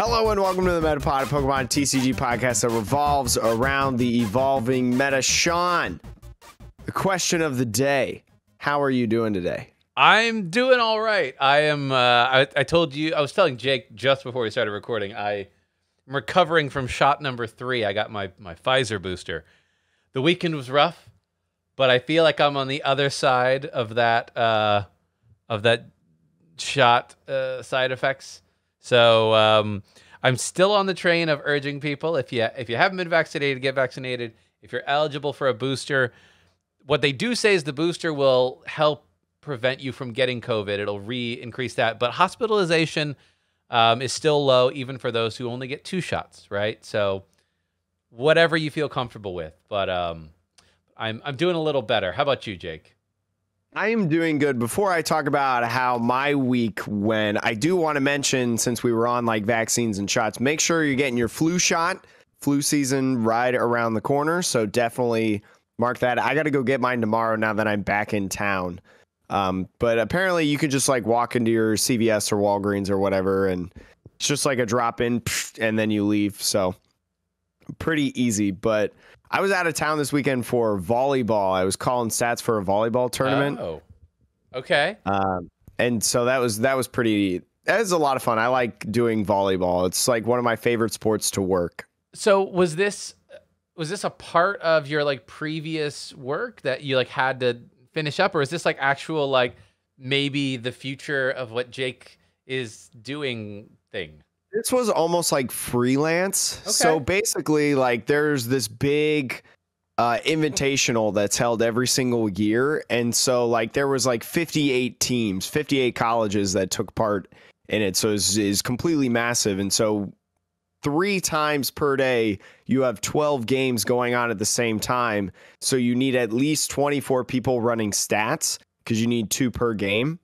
Hello and welcome to the Metapod, a Pokemon TCG podcast that revolves around the evolving meta. Sean, the question of the day, how are you doing today? I'm doing all right. I am, I told you, I was telling Jake just before we started recording, I'm recovering from shot number 3. I got my Pfizer booster. The weekend was rough, but I feel like I'm on the other side of that shot side effects. So I'm still on the train of urging people, if you haven't been vaccinated, get vaccinated. If you're eligible for a booster, what they do say is the booster will help prevent you from getting COVID. It'll increase that. But hospitalization is still low, even for those who only get 2 shots, right? So whatever you feel comfortable with. But I'm doing a little better. How about you, Jake? I am doing good. Before I talk about how my week went, I do want to mention, since we were on like vaccines and shots, make sure you're getting your flu shot. Flu season right around the corner, so definitely mark that. I got to go get mine tomorrow now that I'm back in town. But apparently you can just like walk into your CVS or Walgreens or whatever, and it's just like a drop in and then you leave. So pretty easy. But I was out of town this weekend for volleyball. I was calling stats for a volleyball tournament. Oh, okay. And so that was a lot of fun. I like doing volleyball. It's like one of my favorite sports to work. So was this a part of your like previous work that you like had to finish up, or is this like actual like maybe the future of what Jake is doing thing? This was almost like freelance. Okay. So basically, like, there's this big invitational that's held every single year. And so, like, there was like 58 teams, 58 colleges that took part in it. So it's completely massive. And so 3 times per day, you have 12 games going on at the same time. So you need at least 24 people running stats because you need 2 per game.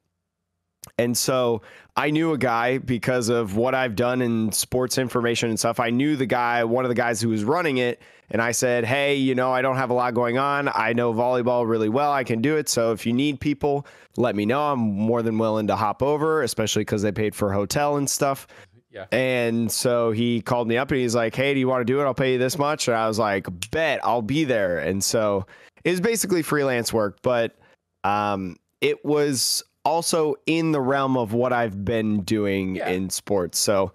And so I knew a guy because of what I've done in sports information and stuff. I knew one of the guys who was running it. And I said, hey, I don't have a lot going on. I know volleyball really well. I can do it. So if you need people, let me know. I'm more than willing to hop over, especially because they paid for a hotel and stuff. Yeah. And so he called me up and he's like, hey, do you want to do it? I'll pay you this much. And I was like, bet, I'll be there. And so it was basically freelance work, but it was also in the realm of what I've been doing in sports. So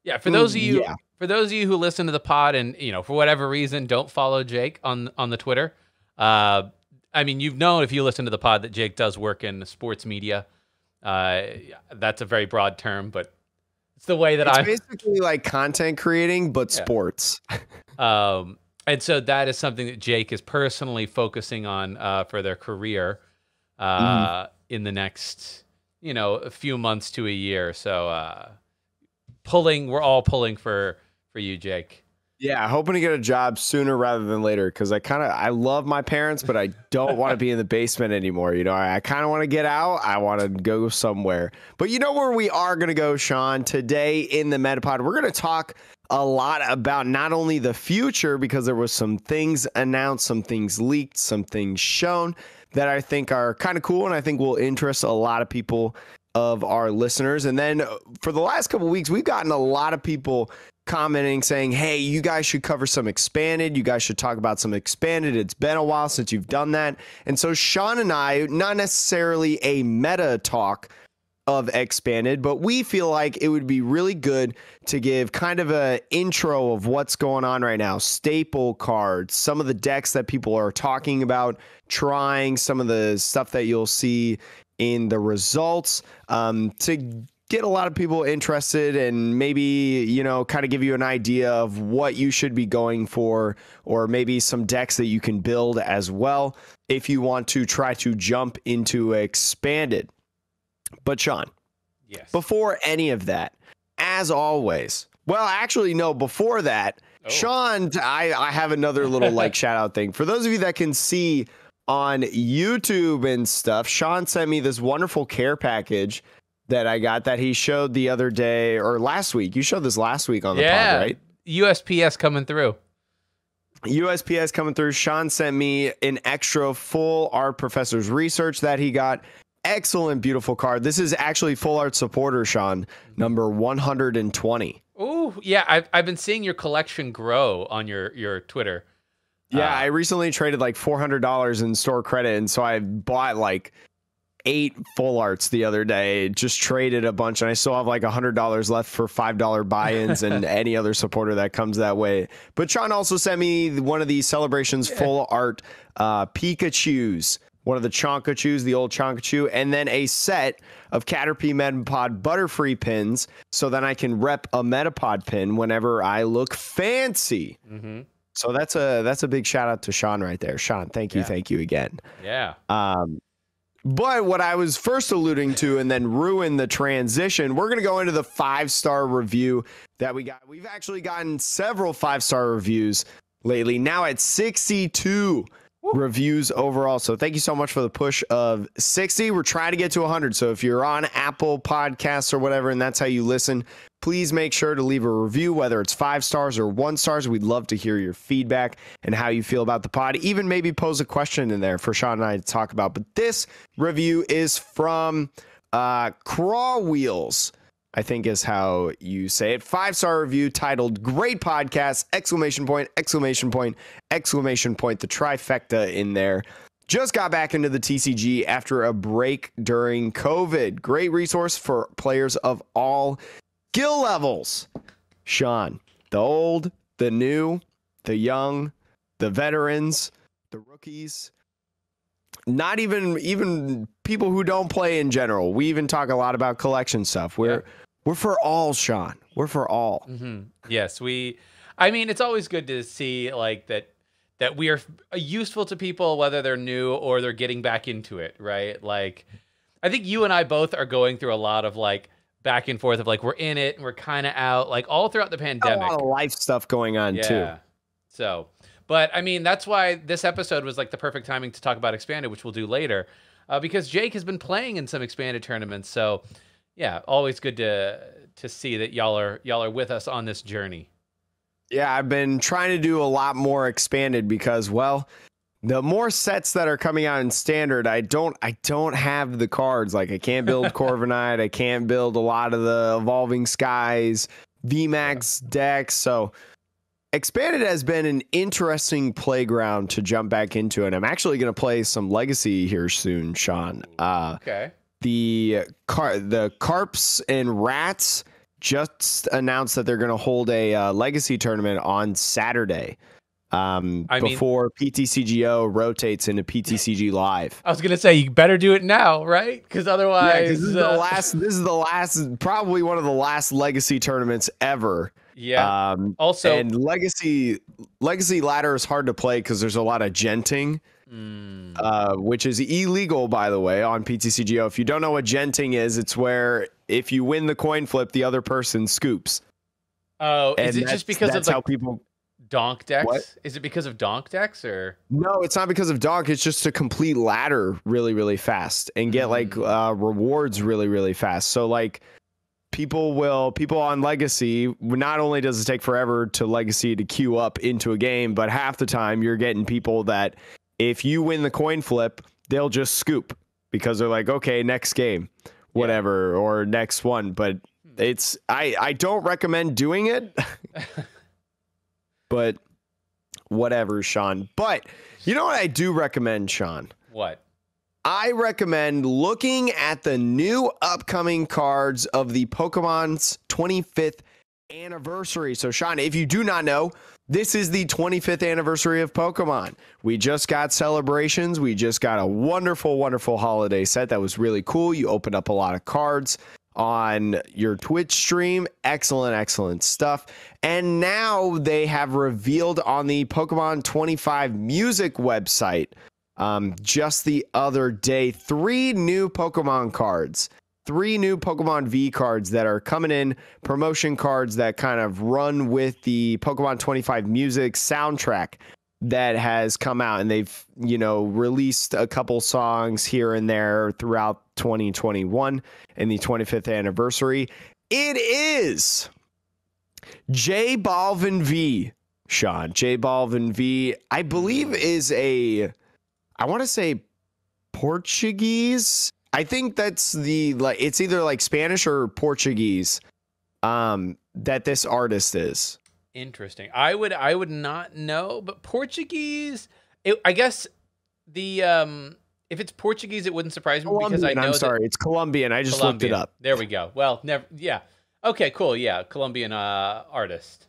yeah, for those of you who listen to the pod and, for whatever reason, don't follow Jake on the Twitter. I mean, you've known if you listen to the pod that Jake does work in sports media. That's a very broad term, but it's the way that it's basically like content creating, but sports. And so that is something that Jake is personally focusing on for their career in the next, a few months to a year. So we're all pulling for you, Jake. Yeah, hoping to get a job sooner rather than later, because I love my parents, but I don't want to be in the basement anymore. I kind of want to get out. I want to go somewhere. But you know where we are going to go, Sean? Today in the Metapod, we're going to talk a lot about not only the future, because there was some things announced, some things leaked, some things shown that I think are kind of cool and I think will interest a lot of people of our listeners. And then for the last couple of weeks, we've gotten a lot of people commenting saying, hey, you guys should cover some expanded. You guys should talk about some expanded. It's been a while since you've done that. And so Sean and I, not necessarily a meta talk of expanded, but we feel like it would be really good to give kind of an intro of what's going on right now. Staple cards, some of the decks that people are talking about, trying some of the stuff that you'll see in the results, to get a lot of people interested and maybe, kind of give you an idea of what you should be going for, or maybe some decks that you can build as well if you want to try to jump into expanded. But Sean, yes, before any of that, as always, well, actually, no, before that, Sean, I have another little like shout out thing. For those of you that can see on YouTube and stuff, Sean sent me this wonderful care package that I got that he showed the other day or last week. You showed this last week on the pod, right? USPS coming through. USPS coming through. Sean sent me an extra full art professor's research that he got. Excellent, beautiful card. This is actually full art supporter, Sean, number 120. Ooh, Whew, yeah, I've been seeing your collection grow on your Twitter. Yeah, I recently traded like $400 in store credit, and so I bought like 8 full arts the other day. Just traded a bunch, and I still have like $100 left for $5 buy-ins and any other supporter that comes that way. But Sean also sent me one of these Celebrations full art Pikachus, one of the Chonkachus, the old Chonkachu, and then a set of Caterpie Metapod Butterfree pins, so then I can rep a Metapod pin whenever I look fancy. Mm-hmm. So that's a big shout out to Sean right there. Sean, thank you again. Yeah. But what I was first alluding to and then ruin the transition, we're going to go into the 5-star review that we got. We've actually gotten several 5-star reviews lately, now at 62 reviews overall. So thank you so much for the push of 60. We're trying to get to 100. So if you're on Apple Podcasts or whatever, and that's how you listen, please make sure to leave a review, whether it's 5 stars or 1 stars. We'd love to hear your feedback and how you feel about the pod. Even maybe pose a question in there for Sean and I to talk about. But this review is from Craw Wheels, I think is how you say it. 5-star review titled "Great Podcast!" Exclamation point, exclamation point, exclamation point. The trifecta in there. Just got back into the TCG after a break during COVID. Great resource for players of all skill levels. Sean, the old, the new, the young, the veterans, the rookies, not even people who don't play in general. We even talk a lot about collection stuff. We're for all, Sean. We're for all. Mm-hmm. Yes, I mean, it's always good to see like that we are useful to people, whether they're new or they're getting back into it, right? Like, I think you and I both are going through a lot of like back and forth of like we're in it and we're kind of out, like all throughout the pandemic. A lot of life stuff going on too. So, but I mean, that's why this episode was like the perfect timing to talk about Expanded, which we'll do later, because Jake has been playing in some Expanded tournaments. So, yeah, always good to see that y'all are with us on this journey. Yeah, I've been trying to do a lot more Expanded because, well, the more sets that are coming out in Standard, I don't have the cards. Like, I can't build Corviknight, I can't build a lot of the Evolving Skies, VMAX decks. So Expanded has been an interesting playground to jump back into, and I'm actually going to play some Legacy here soon, Sean. Okay. The Carps and Rats just announced that they're going to hold a Legacy tournament on Saturday. Before PTCGO rotates into PTCG Live. I was gonna say you better do it now, right? Because otherwise, this is the last, probably one of the last Legacy tournaments ever. Yeah. Also, and Legacy ladder is hard to play because there's a lot of genting, which is illegal, by the way, on PTCGO. If you don't know what genting is, it's where if you win the coin flip, the other person scoops. Oh, is it just because of how people? Donk decks? What? Is it because of donk decks or? No, it's not because of donk. It's just to complete ladder really, really fast and get like rewards really, really fast. So like people on Legacy, not only does it take forever to Legacy to queue up into a game, but half the time you're getting people that if you win the coin flip, they'll just scoop because they're like, okay, next game, whatever, or next one. But it's, I don't recommend doing it. But whatever, Sean. But you know what I do recommend, Sean? What? I recommend looking at the new upcoming cards of the Pokemon's 25th anniversary. So, Sean, if you do not know, this is the 25th anniversary of Pokemon. We just got celebrations. We just got a wonderful, wonderful holiday set that was really cool. You opened up a lot of cards on your Twitch stream. Excellent, excellent stuff. And now they have revealed on the Pokemon 25 music website just the other day 3 new Pokemon cards. 3 new Pokemon V cards that are coming in, promotion cards that kind of run with the Pokemon 25 music soundtrack that has come out, and they've, released a couple songs here and there throughout 2021 and the 25th anniversary. It is J Balvin V, Sean. J Balvin V, I believe is I want to say Portuguese. I think that's it's either like Spanish or Portuguese. that this artist is. Interesting. I would not know, but Portuguese. I guess the if it's Portuguese, it wouldn't surprise me because I know I'm sorry, it's Colombian. I just looked it up. There we go. Well, never. Yeah. Okay. Cool. Yeah. Colombian artist.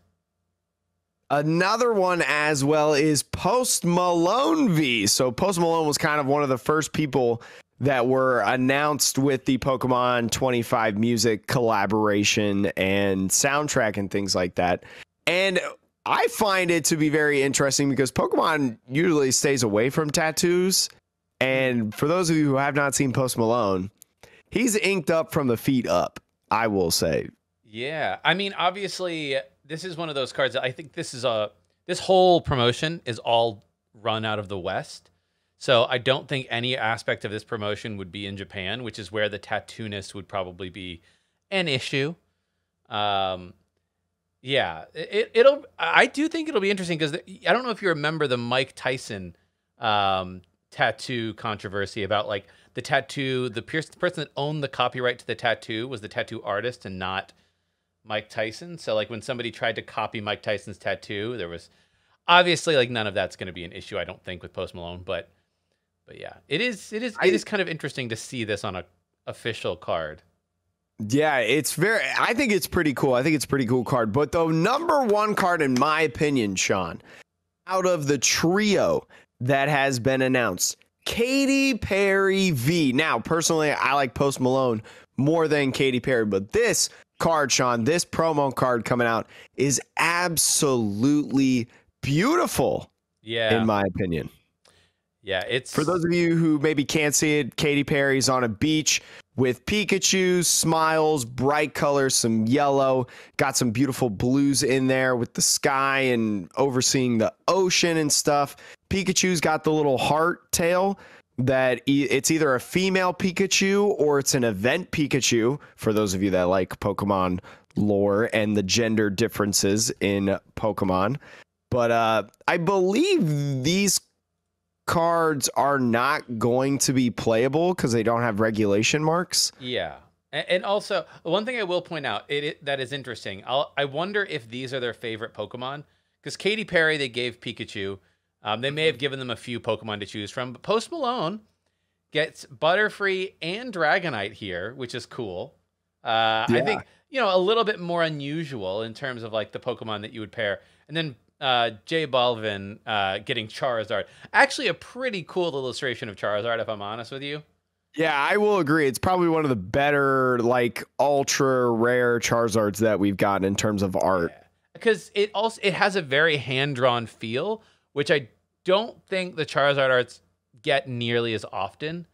Another one as well is Post Malone V. So Post Malone was kind of one of the first people that were announced with the Pokemon 25 music collaboration and soundtrack and things like that. And I find it to be very interesting because Pokemon usually stays away from tattoos. And for those of you who have not seen Post Malone, he's inked up from the feet up, I will say. Yeah. I mean, obviously, this is one of those cards that I think this whole promotion is all run out of the West. So I don't think any aspect of this promotion would be in Japan, which is where the tattooness would probably be an issue. Yeah, I do think it'll be interesting because I don't know if you remember the Mike Tyson tattoo controversy about like the tattoo, the person that owned the copyright to the tattoo was the tattoo artist and not Mike Tyson. So like when somebody tried to copy Mike Tyson's tattoo, there was obviously like none of that's going to be an issue, I don't think, with Post Malone, but yeah, it is kind of interesting to see this on a official card. Yeah, I think it's pretty cool. I think it's a pretty cool card. But the number one card, in my opinion, Sean, out of the trio that has been announced, Katy Perry V. Now, personally, I like Post Malone more than Katy Perry, but this card, Sean, this promo card coming out is absolutely beautiful. Yeah, in my opinion. Yeah, it's for those of you who maybe can't see it, Katy Perry's on a beach with Pikachu, smiles, bright colors, some yellow, got some beautiful blues in there with the sky and overseeing the ocean and stuff. Pikachu's got the little heart tail that it's either a female Pikachu or it's an event Pikachu, for those of you that like Pokemon lore and the gender differences in Pokemon. But I believe these cards are not going to be playable because they don't have regulation marks. Yeah. And also, one thing I will point out that is interesting. I wonder if these are their favorite Pokemon. Because Katy Perry, they gave Pikachu. They may have given them a few Pokemon to choose from. But Post Malone gets Butterfree and Dragonite here, which is cool. I think, a little bit more unusual in terms of like the Pokemon that you would pair. And then J Balvin getting Charizard. Actually, a pretty cool illustration of Charizard, if I'm honest with you. Yeah, I will agree. It's probably one of the better, like, ultra rare Charizards that we've gotten in terms of art. Because it has a very hand-drawn feel, which I don't think the Charizard arts get nearly as often.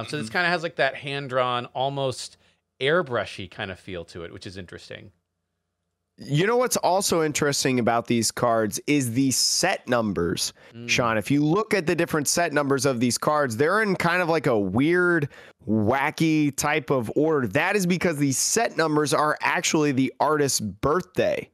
So this kind of has like that hand-drawn, almost airbrushy kind of feel to it, which is interesting. You know what's also interesting about these cards is the set numbers, Sean. If you look at the different set numbers of these cards, they're in kind of like a weird, wacky type of order. That is because these set numbers are actually the artist's birthday,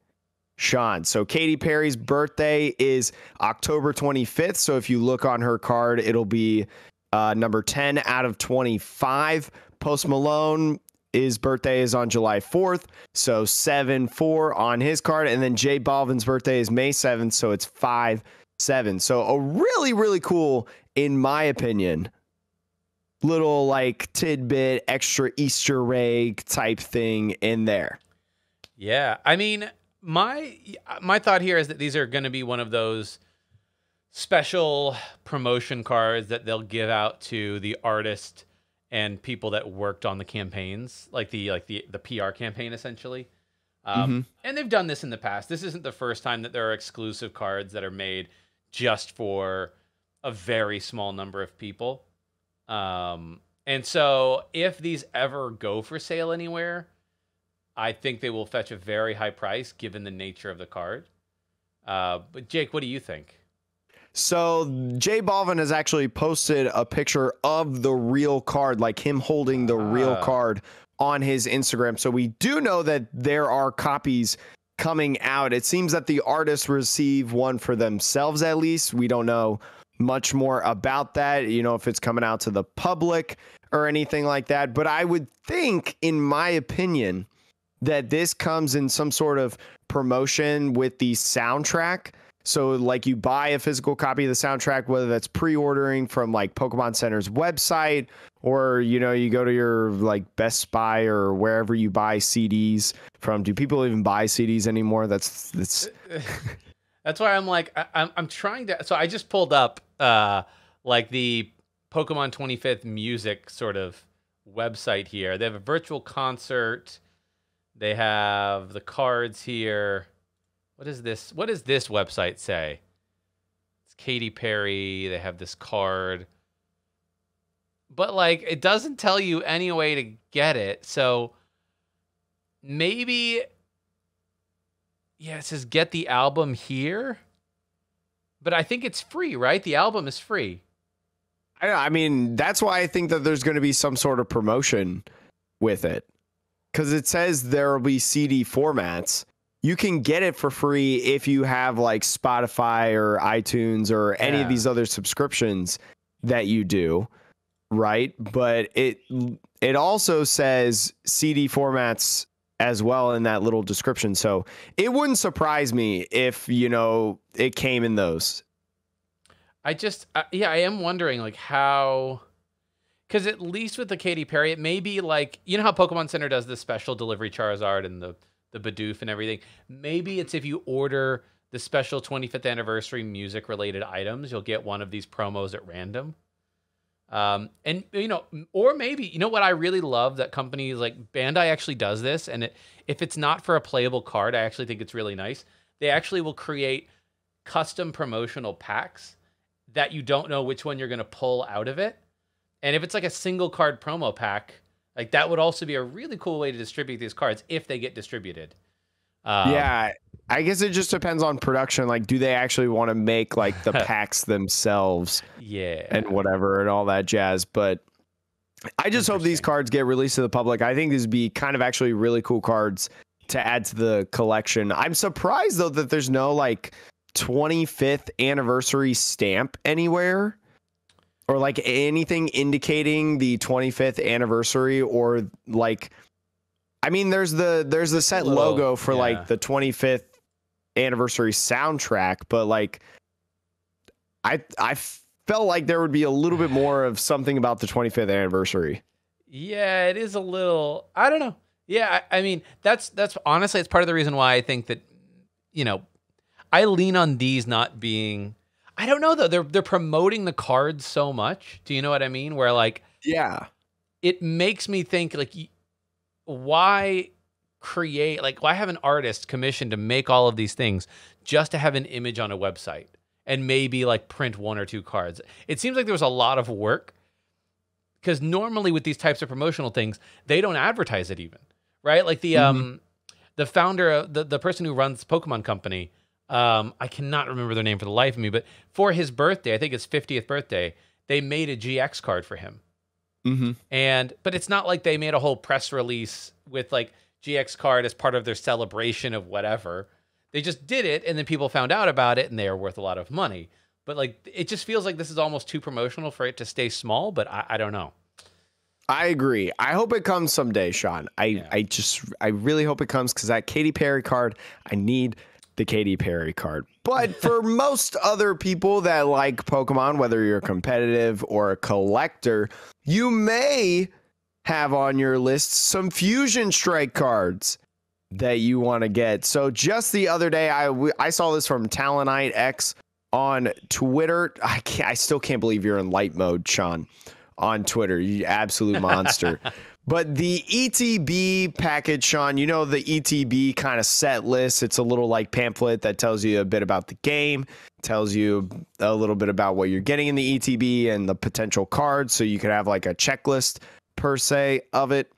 Sean. So Katy Perry's birthday is October 25th. So if you look on her card, it'll be number 10 out of 25. Post Malone, his birthday is on July 4th, so 7-4 on his card. And then J Balvin's birthday is May 7th, so it's 5-7. So a really, really cool, in my opinion, little like tidbit, extra Easter egg type thing in there. Yeah, I mean, my thought here is that these are going to be one of those special promotion cards that they'll give out to the artist and people that worked on the campaigns, like the PR campaign, essentially. And they've done this in the past. This isn't the first time that there are exclusive cards that are made just for a very small number of people. And so if these ever go for sale anywhere, I think they will fetch a very high price given the nature of the card. But Jake, what do you think? So J Balvin has actually posted a picture of the real card, like him holding the real card on his Instagram. So we do know that there are copies coming out. It seems that the artists receive one for themselves, at least. We don't know much more about that, if it's coming out to the public or anything like that. But I would think, in my opinion, that this comes in some sort of promotion with the soundtrack. So like you buy a physical copy of the soundtrack, whether that's pre-ordering from like Pokemon Center's website, or, you know, you go to your like Best Buy or wherever you buy CDs from. Do people even buy CDs anymore? That's why I'm like, I'm trying to. So I just pulled up like the Pokemon 25th music sort of website here. They have a virtual concert. They have the cards here. What is this? What does this website say? It's Katy Perry. They have this card. But, like, it doesn't tell you any way to get it. So, maybe... Yeah, it says get the album here. But I think it's free, right? The album is free. I mean, that's why I think that there's going to be some sort of promotion with it. Because it says there will be CD formats. You can get it for free if you have like Spotify or iTunes or any of these other subscriptions that you do, right? But it also says CD formats as well in that little description. So it wouldn't surprise me if, you know, it came in those. I am wondering like how, because at least with the Katy Perry, it may be like, you know how Pokemon Center does the special delivery Charizard and the Bidoof and everything. Maybe it's if you order the special 25th anniversary music related items, you'll get one of these promos at random. And you know, or maybe, you know what I really love that companies like Bandai actually does this. And if it's not for a playable card, I actually think it's really nice. They actually will create custom promotional packs that you don't know which one you're going to pull out of it. And if it's like a single card promo pack, like that would also be a really cool way to distribute these cards if they get distributed. Yeah, I guess it just depends on production. Like, do they actually want to make like the packs themselves? Yeah, and whatever and all that jazz. But I just hope these cards get released to the public. I think these would be kind of actually really cool cards to add to the collection. I'm surprised though that there's no like 25th anniversary stamp anywhere, or like anything indicating the 25th anniversary, or like, I mean, there's the set logo for like the 25th anniversary soundtrack, but like I felt like there would be a little bit more of something about the 25th anniversary. Yeah, it is a little, I don't know. Yeah, I mean, that's honestly, it's part of the reason why I think that, you know, I lean on these not being, I don't know though, they're promoting the cards so much. Do you know what I mean? Where like, yeah, it makes me think like, why create, like, why have an artist commissioned to make all of these things just to have an image on a website and maybe like print one or two cards? It seems like there was a lot of work, because normally with these types of promotional things, they don't advertise it even, right? Like the founder of the person who runs Pokemon Company, I cannot remember their name for the life of me, but for his birthday, I think his 50th birthday, they made a GX card for him. But it's not like they made a whole press release with like GX card as part of their celebration of whatever. They just did it, and then people found out about it, and they are worth a lot of money. But like, it just feels like this is almost too promotional for it to stay small. But I don't know. I agree. I hope it comes someday, Sean. I really hope it comes, because that Katy Perry card, I need the Katy Perry card. But for most other people that like Pokemon, whether you're competitive or a collector, you may have on your list some Fusion Strike cards that you want to get. So just the other day, I saw this from Talonite X on Twitter. I still can't believe you're in light mode, Sean, on Twitter. You absolute monster. But the ETB package, Sean, you know, the ETB kind of set list. It's a little like pamphlet that tells you a bit about the game, tells you a little bit about what you're getting in the ETB and the potential cards. So you could have like a checklist per se of it.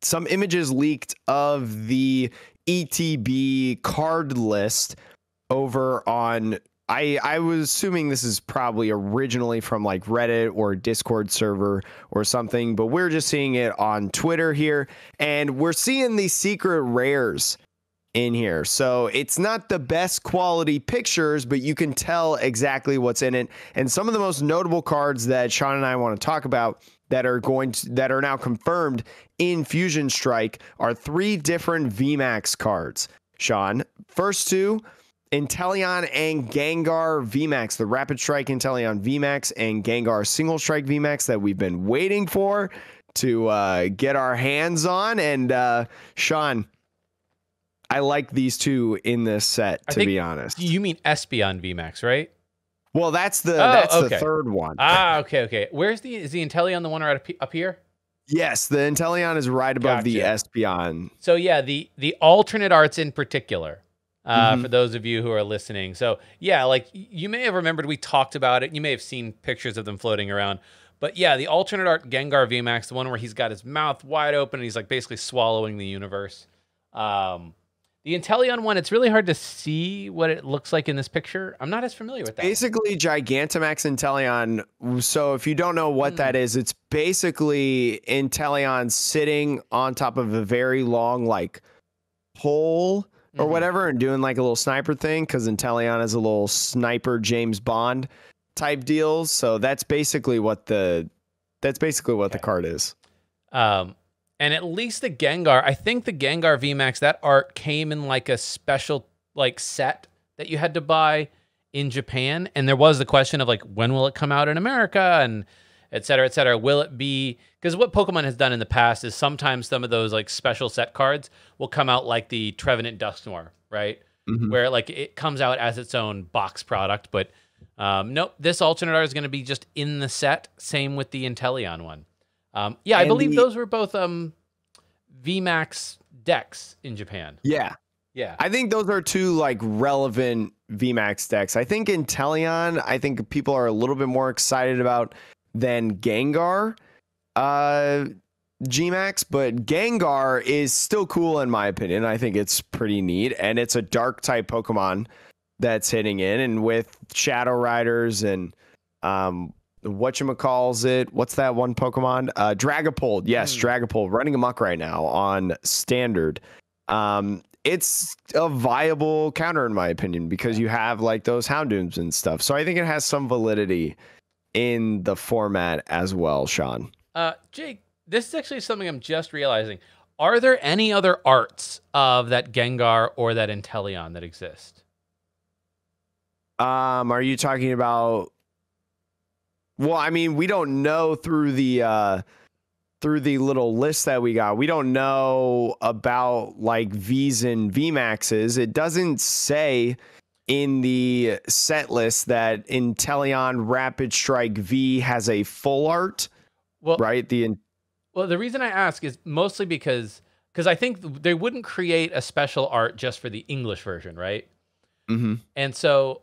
Some images leaked of the ETB card list over on, I was assuming this is probably originally from like Reddit or Discord server or something, but we're just seeing it on Twitter here, and we're seeing these secret rares in here. So it's not the best quality pictures, but you can tell exactly what's in it. And some of the most notable cards that Sean and I want to talk about that are now confirmed in Fusion Strike are 3 different VMAX cards. Sean, first 2, Inteleon and Gengar VMAX, the Rapid Strike Inteleon VMAX and Gengar Single Strike VMAX that we've been waiting for to get our hands on. And Sean, I like these 2 in this set, to be honest. You mean Espeon VMAX, right? Well, that's the the third one. Okay. Is the Inteleon the one right up here? Yes, the Inteleon is right above the Espeon. So yeah, the alternate arts in particular, for those of you who are listening. So yeah, like you may have remembered we talked about it. You may have seen pictures of them floating around. But yeah, the alternate art Gengar VMAX, the one where he's got his mouth wide open and he's like basically swallowing the universe. The Inteleon one, it's really hard to see what it looks like in this picture. I'm not as familiar with that. Basically, Gigantamax Inteleon. So if you don't know what that is, it's basically Inteleon sitting on top of a very long like pole or whatever and doing like a little sniper thing, because Inteleon is a little sniper James Bond type deals. So that's basically what the card is. And at least the Gengar, I think the Gengar VMAX, that art came in like a special like set that you had to buy in Japan. And there was the question of like, when will it come out in America? And et cetera, et cetera. Will it be, because what Pokemon has done in the past is sometimes some of those like special set cards will come out like the Trevenant Dusknoir, right? Where like it comes out as its own box product. But nope, this alternate art is going to be just in the set. Same with the Inteleon one. Yeah, I believe those were both VMAX decks in Japan. Yeah. I think those are 2 like relevant VMAX decks. I think Inteleon, I think people are a little bit more excited about than Gengar Gmax, but Gengar is still cool in my opinion. I think it's pretty neat, and it's a dark type Pokemon that's hitting in, and with Shadow Riders and whatchamacallit, what's that one Pokemon? Dragapult. Yes, Dragapult running amok right now on standard. It's a viable counter in my opinion, because you have like those Houndooms and stuff. So I think it has some validity in the format as well, Sean. Jake, this is actually something I'm just realizing. Are there any other arts of that Gengar or that Inteleon that exist? Are you talking about... Well, I mean, we don't know through the little list that we got. We don't know about like V's and VMAXs. It doesn't say in the set list that Inteleon Rapid Strike V has a full art. Well, right? The reason I ask is mostly because I think they wouldn't create a special art just for the English version, right? And so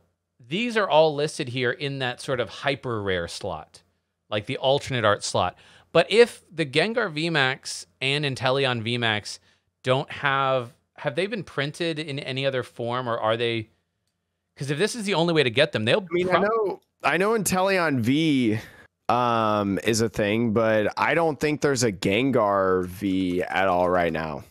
these are all listed here in that sort of hyper rare slot, like the alternate art slot. But if the Gengar VMAX and Inteleon VMAX don't have they been printed in any other form, or are they? Because if this is the only way to get them, they'll. I know Inteleon V is a thing, but I don't think there's a Gengar V at all right now.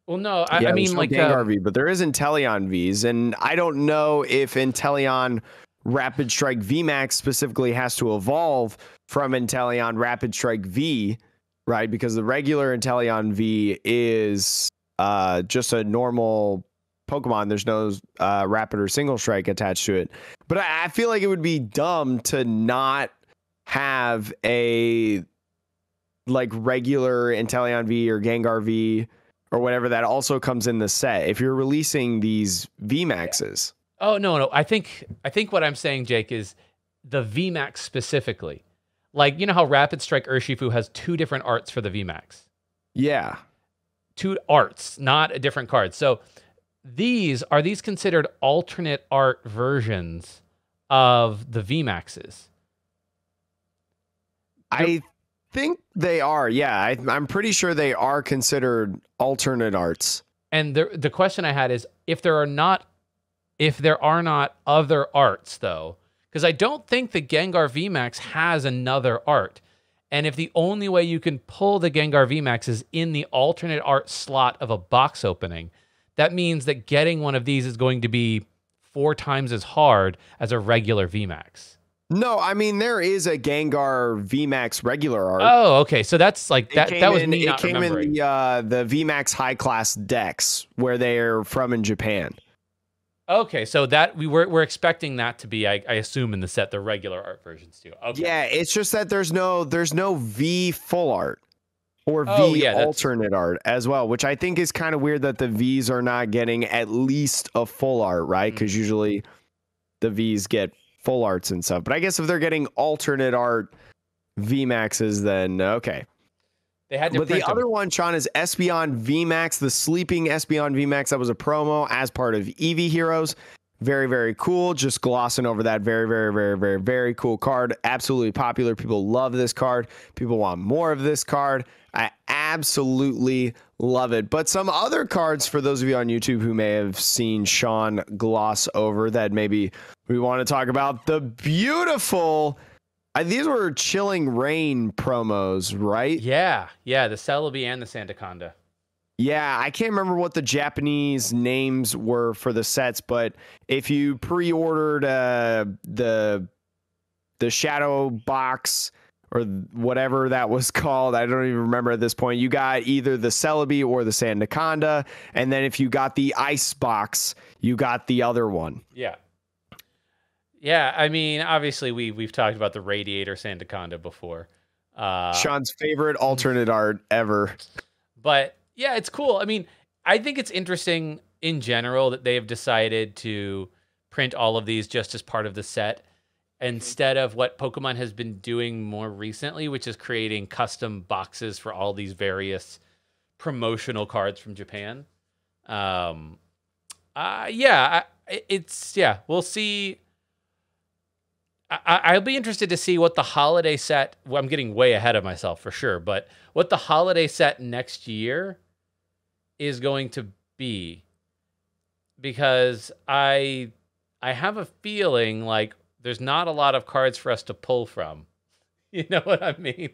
Well, no, I mean like Gengar V, but there is Inteleon Vs, and I don't know if Inteleon Rapid Strike VMAX specifically has to evolve from Inteleon Rapid Strike V, right? Because the regular Inteleon V is just a normal Pokemon. There's no Rapid or Single Strike attached to it. But I feel like it would be dumb to not have a like regular Inteleon V or Gengar V or whatever that also comes in the set if you're releasing these VMAXs. Oh, no. I think what I'm saying, Jake, is the VMAX specifically. Like, you know how Rapid Strike Urshifu has 2 different arts for the VMAX? Yeah. 2 arts, not a different card. So are these considered alternate art versions of the VMAXs? I think they are. Yeah, I'm pretty sure they are considered alternate arts. And the question I had is if there are not other arts though, because I don't think the Gengar VMAX has another art. And if the only way you can pull the Gengar VMAX is in the alternate art slot of a box opening, that means that getting one of these is going to be 4 times as hard as a regular VMAX. No, I mean there is a Gengar VMAX regular art. Oh, okay. So that's like that. That was me It not came remembering. in the VMAX high class decks where they're from in Japan. Okay, so that we're expecting that to be, I assume, in the set, the regular art versions too. Okay. Yeah, it's just that there's no V full art or Oh, V yeah, alternate art as well, which I think is kind of weird that the Vs are not getting at least a full art, right? Because usually the Vs get full arts and stuff. But I guess if they're getting alternate art VMAXs, then okay. They had to But print the other one, Sean, is Espeon VMAX, the sleeping Espeon VMAX. That was a promo as part of Evie Heroes. Very, very cool. Just glossing over that. Very, very, very, very, very cool card. Absolutely popular. People love this card. People want more of this card. I absolutely love it. But some other cards, for those of you on YouTube who may have seen Sean gloss over that maybe we want to talk about, the beautiful... these were Chilling Rain promos, right? Yeah, the Celebi and the Sandaconda. Yeah, I can't remember what the Japanese names were for the sets, but if you pre-ordered the Shadow Box or whatever that was called, I don't even remember at this point, you got either the Celebi or the Sandaconda, and then if you got the Ice Box, you got the other one. Yeah. Yeah, I mean, obviously we've talked about the Radiator Sandaconda before. Sean's favorite alternate art ever. But yeah, it's cool. I mean, I think it's interesting in general that they have decided to print all of these just as part of the set instead of what Pokemon has been doing more recently, which is creating custom boxes for all these various promotional cards from Japan. We'll see. I'll be interested to see what the holiday set, well, I'm getting way ahead of myself for sure, but what the holiday set next year is going to be. Because I have a feeling like there's not a lot of cards for us to pull from. You know what I mean?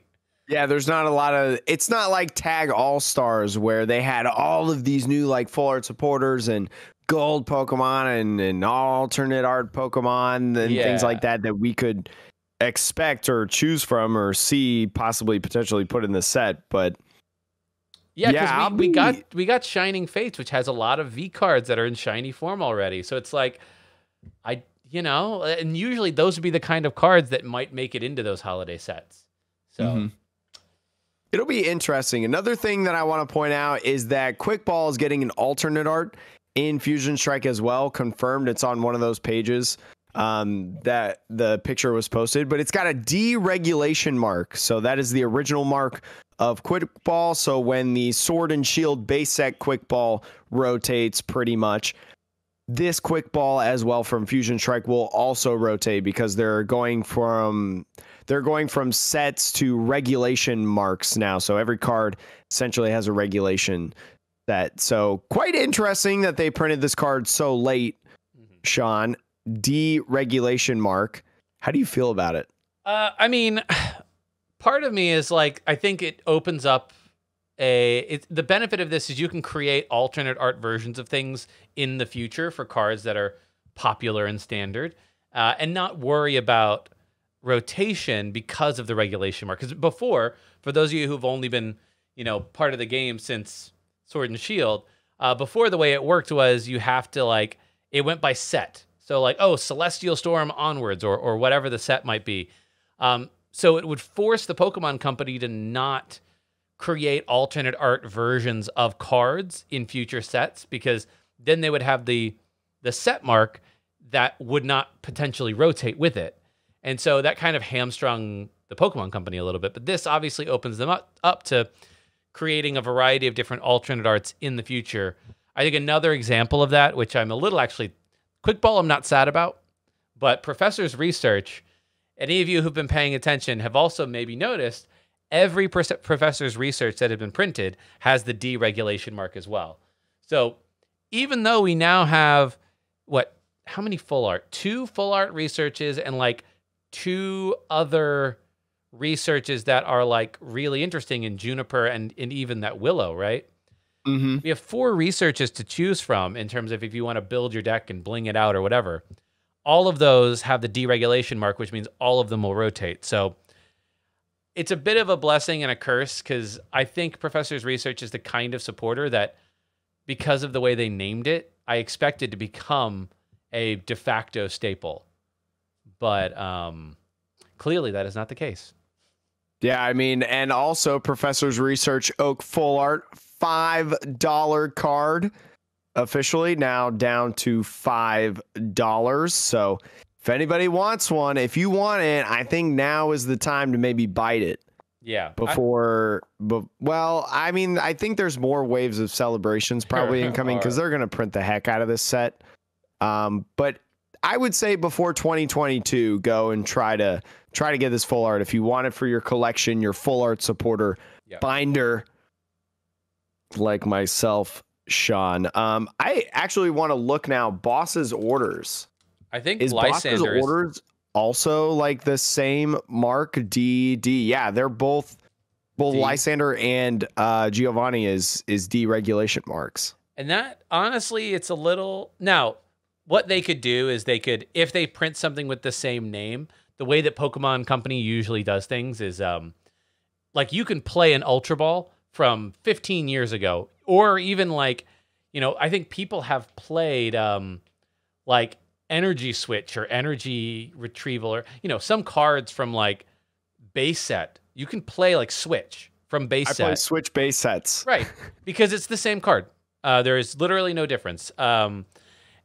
Yeah, there's not a lot of... It's not like Tag All-Stars where they had all of these new like full art supporters and gold Pokemon and alternate art Pokemon and things like that we could expect or choose from or see possibly potentially put in the set. But yeah, because we got Shining Fates, which has a lot of V cards that are in shiny form already. So it's like, and usually those would be the kind of cards that might make it into those holiday sets. So it'll be interesting. Another thing that I want to point out is that Quickball is getting an alternate art in Fusion Strike as well. Confirmed. It's on one of those pages that the picture was posted, but it's got a deregulation mark. So that is the original mark of Quickball. So when the Sword and Shield base set Quickball rotates, pretty much this Quickball as well from Fusion Strike will also rotate because they're going from sets to regulation marks now. So every card essentially has a regulation set. So quite interesting that they printed this card so late, Sean. Deregulation mark. How do you feel about it? I mean, part of me is like, I think it opens up the benefit of this is you can create alternate art versions of things in the future for cards that are popular and standard, and not worry about rotation because of the regulation mark. Because before, for those of you who've only been, part of the game since Sword and Shield, before the way it worked was you have to it went by set. So Celestial Storm onwards or whatever the set might be. So it would force the Pokemon Company to not create alternate art versions of cards in future sets because then they would have the set mark that would not potentially rotate with it. And so that kind of hamstrung the Pokemon Company a little bit. But this obviously opens them up to creating a variety of different alternate arts in the future. I think another example of that, which I'm a little actually... Quickball I'm not sad about, but Professor's research, any of you who've been paying attention have also maybe noticed every Professor's research that had been printed has the deregulation mark as well. So even though we now have, how many full art? 2 full art researches and 2 other researches that are really interesting in Juniper and even that Willow, right? Mm-hmm. We have 4 researches to choose from in terms of if you want to build your deck and bling it out or whatever. all of those have the deregulation mark, which means all of them will rotate. So it's a bit of a blessing and a curse, because I think Professor's Research is the kind of supporter that, because of the way they named it, I expected to become a de facto staple. But clearly that is not the case. Yeah, I mean, and also Professor's Research Oak Full Art $5 card officially now down to $5. So if anybody wants one, if you want it, I think now is the time to maybe bite it. Yeah. Well, I mean, I think there's more waves of celebrations probably incoming, because they're going to print the heck out of this set. But I would say before 2022, go and try to get this full art if you want it for your collection, your full art supporter binder, like myself, Sean. I actually want to look now. Boss's orders. I think is Boss's orders also like the same mark? D. Yeah, they're both Lysander and Giovanni is deregulation marks. And that, honestly, it's a little... Now, what they could do is they could, if they print something with the same name, the way that Pokemon Company usually does things is, like, you can play an Ultra Ball from 15 years ago, or even, like, you know, I think people have played, like, Energy Switch or Energy Retrieval, or, you know, some cards from, like, base set. You can play, like, Switch from base set. I play Switch base sets. Right, because it's the same card. There is literally no difference.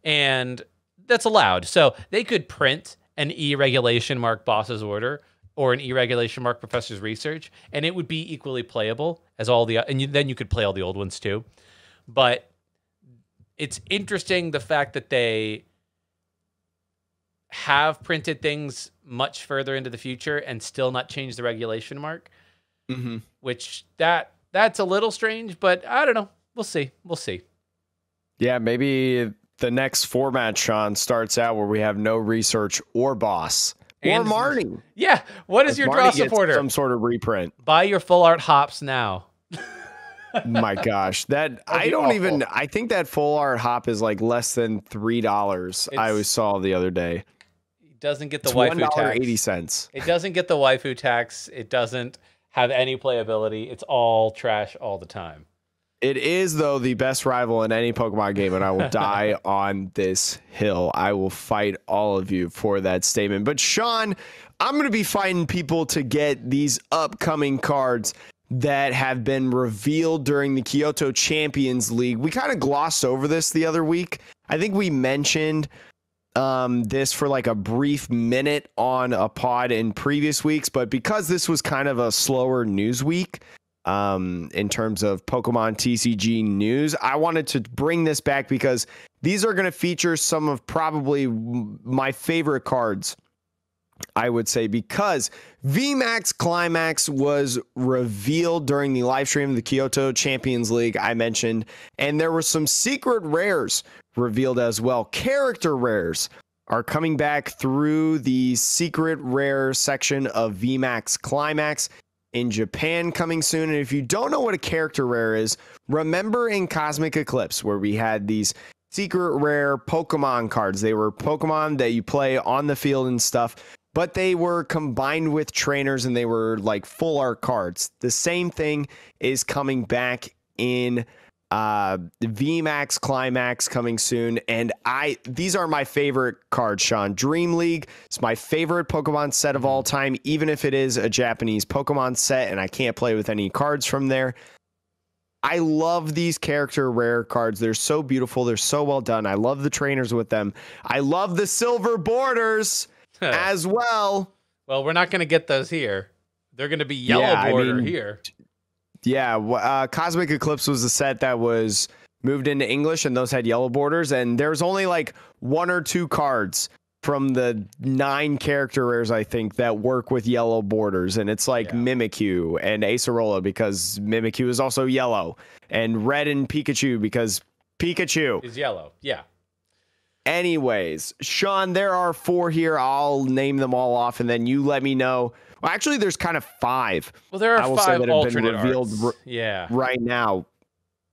And that's allowed. So they could print an E-regulation mark Boss's Order or an E-regulation mark Professor's Research, and it would be equally playable as all the... And then you could play all the old ones too. But it's interesting the fact that they have printed things much further into the future and still not changed the regulation mark, which that's a little strange, but I don't know. We'll see. We'll see. Yeah, maybe the next format, Sean, starts out where we have no research or boss. Or Marnie. Yeah. What is your Marnie draw supporter? Some sort of reprint. Buy your full art hops now. My gosh. I think that full art hop is like less than $3. I always saw the other day. It doesn't get the waifu tax. $1.80. It doesn't get the waifu tax. It doesn't have any playability. It's all trash all the time. It is, though, the best rival in any Pokemon game, and I will die on this hill. I will fight all of you for that statement. But, Sean, I'm going to be fighting people to get these upcoming cards that have been revealed during the Kyoto Champions League. We kind of glossed over this the other week. I think we mentioned this for like a brief minute on a pod in previous weeks, but because this was kind of a slower news week, in terms of Pokemon TCG news, I wanted to bring this back because these are going to feature some of probably my favorite cards, I would say, because VMAX Climax was revealed during the live stream of the Kyoto Champions League I mentioned, and there were some secret rares revealed as well. Character rares are coming back through the secret rare section of VMAX Climax in Japan coming soon. And if you don't know what a character rare is, remember in Cosmic Eclipse where we had these secret rare Pokemon cards. They were Pokemon that you play on the field and stuff, but they were combined with trainers and they were like full art cards. The same thing is coming back in VMAX Climax coming soon, and these are my favorite cards, Sean. Dream League is my favorite Pokemon set of all time, even if it is a Japanese Pokemon set and I can't play with any cards from there. I love these character rare cards. They're so beautiful. They're so well done. I love the trainers with them. I love the silver borders as well. Well, we're not going to get those here. They're going to be yellow border here. Yeah, Cosmic Eclipse was a set that was moved into English, and those had yellow borders, and there's only like 1 or 2 cards from the 9 character rares, I think, that work with yellow borders, and it's like Mimikyu and Acerola because Mimikyu is also yellow, and Red and Pikachu because Pikachu is yellow. Yeah. Anyways, Sean, there are 4 here. I'll name them all off, and then you let me know. Well, actually, there's kind of 5. Well, there are 5 alternate revealed arts. Right now.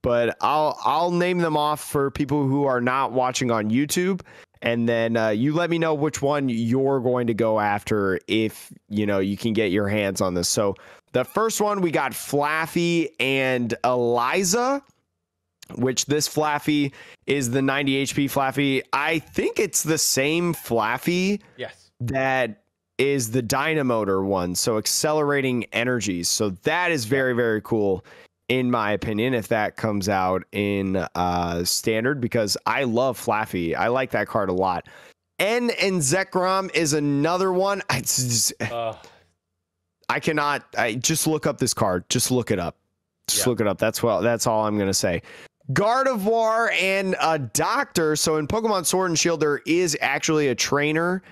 But I'll name them off for people who are not watching on YouTube, And then you let me know which one you're going to go after if, you can get your hands on this. So the first one, we got Flaffy and Eliza, which this Flaffy is the 90 HP Flaffy. I think it's the same Flaffy that is the Dynamotor one. So accelerating energies. So that is very, very cool, in my opinion, if that comes out in standard, because I love Flaffy. I like that card a lot. And Zekrom is another one. I just look up this card. Just look it up. Look it up. That's all I'm going to say. Gardevoir and a doctor. So in Pokemon Sword and Shield, there is actually a trainer,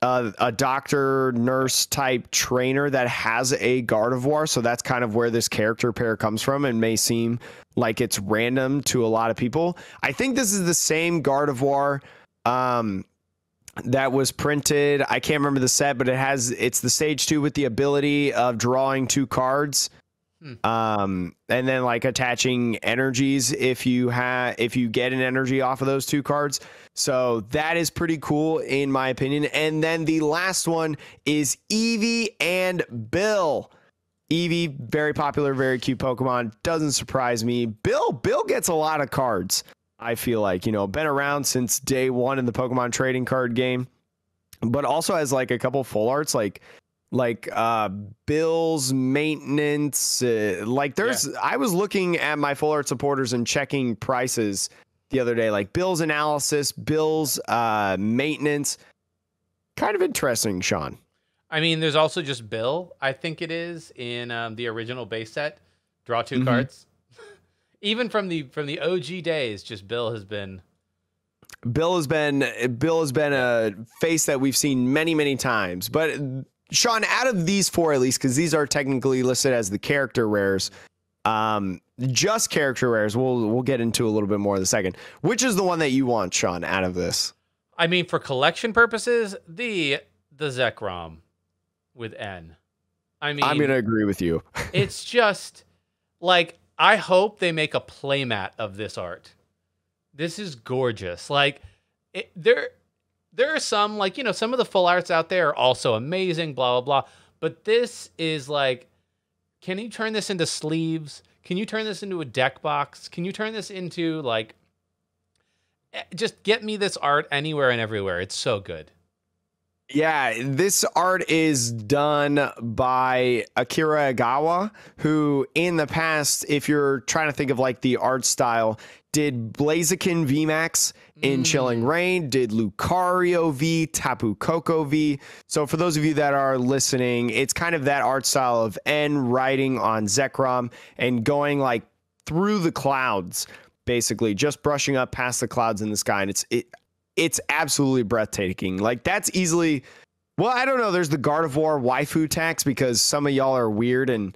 a doctor nurse type trainer that has a Gardevoir. So that's kind of where this character pair comes from, and may seem like it's random to a lot of people. I think this is the same Gardevoir that was printed. I can't remember the set, but it's the stage 2 with the ability of drawing 2 cards. And then like attaching energies if you get an energy off of those 2 cards. So that is pretty cool, in my opinion. And then the last one is Evie and Bill. Evie, very popular, very cute Pokemon. Doesn't surprise me. Bill gets a lot of cards. I feel like, been around since day 1 in the Pokemon trading card game, but also has like a couple full arts, like Bill's maintenance. I was looking at my full art supporters and checking prices the other day, like Bill's analysis, Bill's maintenance. Kind of interesting, Sean. I mean, there's also just Bill, I think it is, in the original base set. Draw 2 cards. Even from the OG days, just Bill has been a face that we've seen many, many times. But Sean, out of these 4, at least, because these are technically listed as the character rares, just character rares, we'll get into a little bit more in a second. Which is the one that you want, Sean, out of this? I mean, for collection purposes, the Zekrom with N. I mean, I'm gonna agree with you. It's just like, I hope they make a playmat of this art. This is gorgeous. Like, there are some, like, some of the full arts out there are also amazing, blah, blah, blah. But this is like, can you turn this into sleeves? Can you turn this into a deck box? Can you turn this into, like, just get me this art anywhere and everywhere. It's so good. Yeah, this art is done by Akira Egawa, who in the past, if you're trying to think of like the art style, did Blaziken VMAX in Chilling Reign, did Lucario V, Tapu Koko V. So for those of you that are listening, it's kind of that art style of N riding on Zekrom and going like through the clouds, basically just brushing up past the clouds in the sky. And it's absolutely breathtaking. Like, that's easily, well, I don't know. There's the Gardevoir waifu tax, because some of y'all are weird and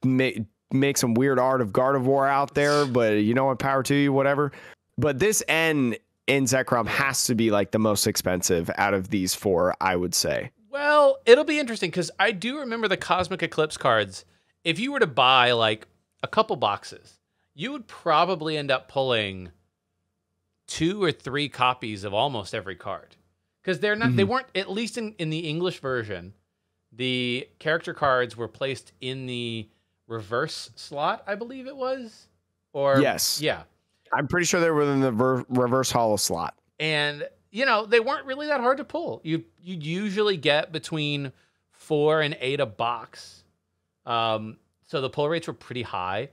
make some weird art of Gardevoir out there, but what, power to you, whatever. But this N in Zekrom has to be like the most expensive out of these 4, I would say. Well, it'll be interesting, because I do remember the Cosmic Eclipse cards. If you were to buy like a couple boxes, you would probably end up pulling 2 or 3 copies of almost every card, because they're not, they weren't, at least in the English version, the character cards were placed in the reverse slot, I believe it was, or yes, yeah, I'm pretty sure they were in the reverse holo slot, and they weren't really that hard to pull. You usually get between 4 and 8 a box, so the pull rates were pretty high,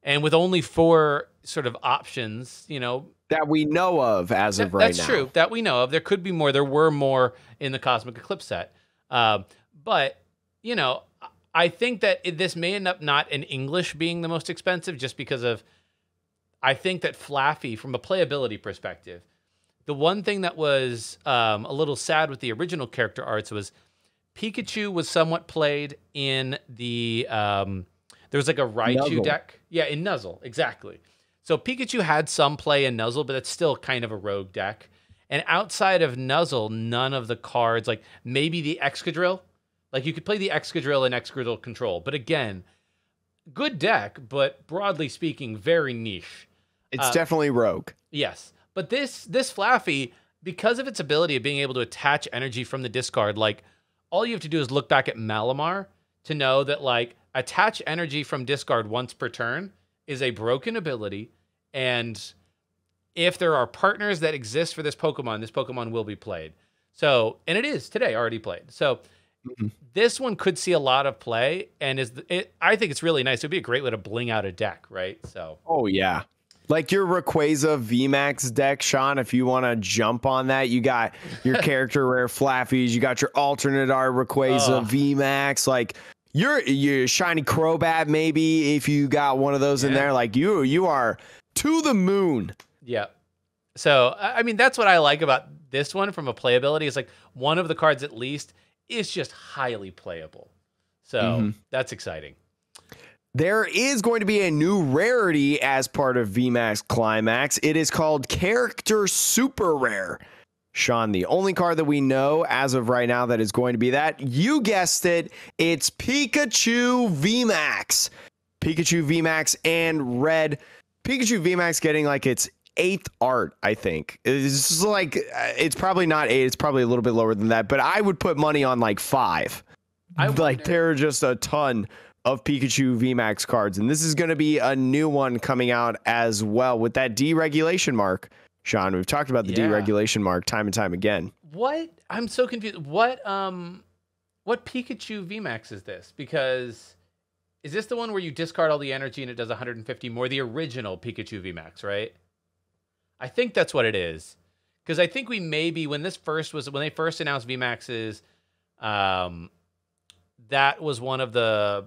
and with only 4 sort of options, that we know of as of right now. That's true. That we know of. There could be more. There were more in the Cosmic Eclipse set. But, I think that this may end up not in English being the most expensive, just because of, I think that Flaffy, from a playability perspective, the one thing that was a little sad with the original character arts was Pikachu was somewhat played in the, there was like a Raichu deck. Yeah, in Nuzzle, exactly. So Pikachu had some play in Nuzzle, but it's still kind of a rogue deck. And outside of Nuzzle, none of the cards, like maybe the Excadrill, like you could play the Excadrill in Excadrill Control. But again, good deck, but broadly speaking, very niche. It's definitely rogue. Yes. But this Flaffy, because of its ability of being able to attach energy from the discard, like all you have to do is look back at Malamar to know that like attach energy from discard once per turn is a broken ability. And if there are partners that exist for this Pokemon will be played. So, and it is today already played. So this one could see a lot of play, and I think it's really nice. It'd be a great way to bling out a deck, right? So, oh yeah, like your Rayquaza VMAX deck, Sean. If you want to jump on that, you got your character rare Flaffies, you got your alternate art Rayquaza VMAX, like your shiny Crowbat, maybe if you got one of those in there, like you are to the moon. Yeah. So, I mean, that's what I like about this one from a playability is like one of the cards at least is just highly playable. So that's exciting. There is going to be a new rarity as part of VMAX Climax. It is called Character Super Rare. Sean, the only card that we know as of right now that is going to be that, you guessed it, it's Pikachu VMAX. Pikachu VMAX and Red. Pikachu VMAX getting like its 8th art, I think. It's like, it's probably not 8, it's probably a little bit lower than that, but I would put money on like 5. Like there are just a ton of Pikachu VMAX cards, and this is going to be a new one coming out as well with that deregulation mark. Sean, we've talked about the deregulation mark time and time again. What? I'm so confused. What Pikachu VMAX is this? Because is this the one where you discard all the energy and it does 150 more? The original Pikachu VMAX, right? I think that's what it is. Because I think we maybe when they first announced VMAXs, that was one of the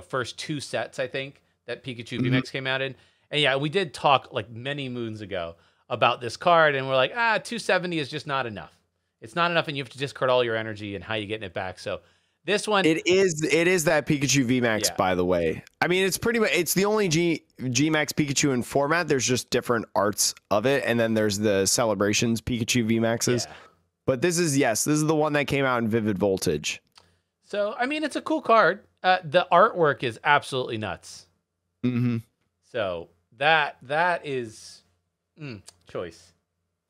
first 2 sets I think that Pikachu VMAX came out in. And yeah, we did talk like many moons ago about this card, and we're like, 270 is just not enough. It's not enough, and you have to discard all your energy, and how you getting it back? So this one, it is that Pikachu VMAX, by the way. I mean, it's pretty much it's the only Gmax Pikachu in format. There's just different arts of it, and then there's the Celebrations Pikachu VMAXs. Yeah. But this is the one that came out in Vivid Voltage. So I mean, it's a cool card. The artwork is absolutely nuts. So that is choice.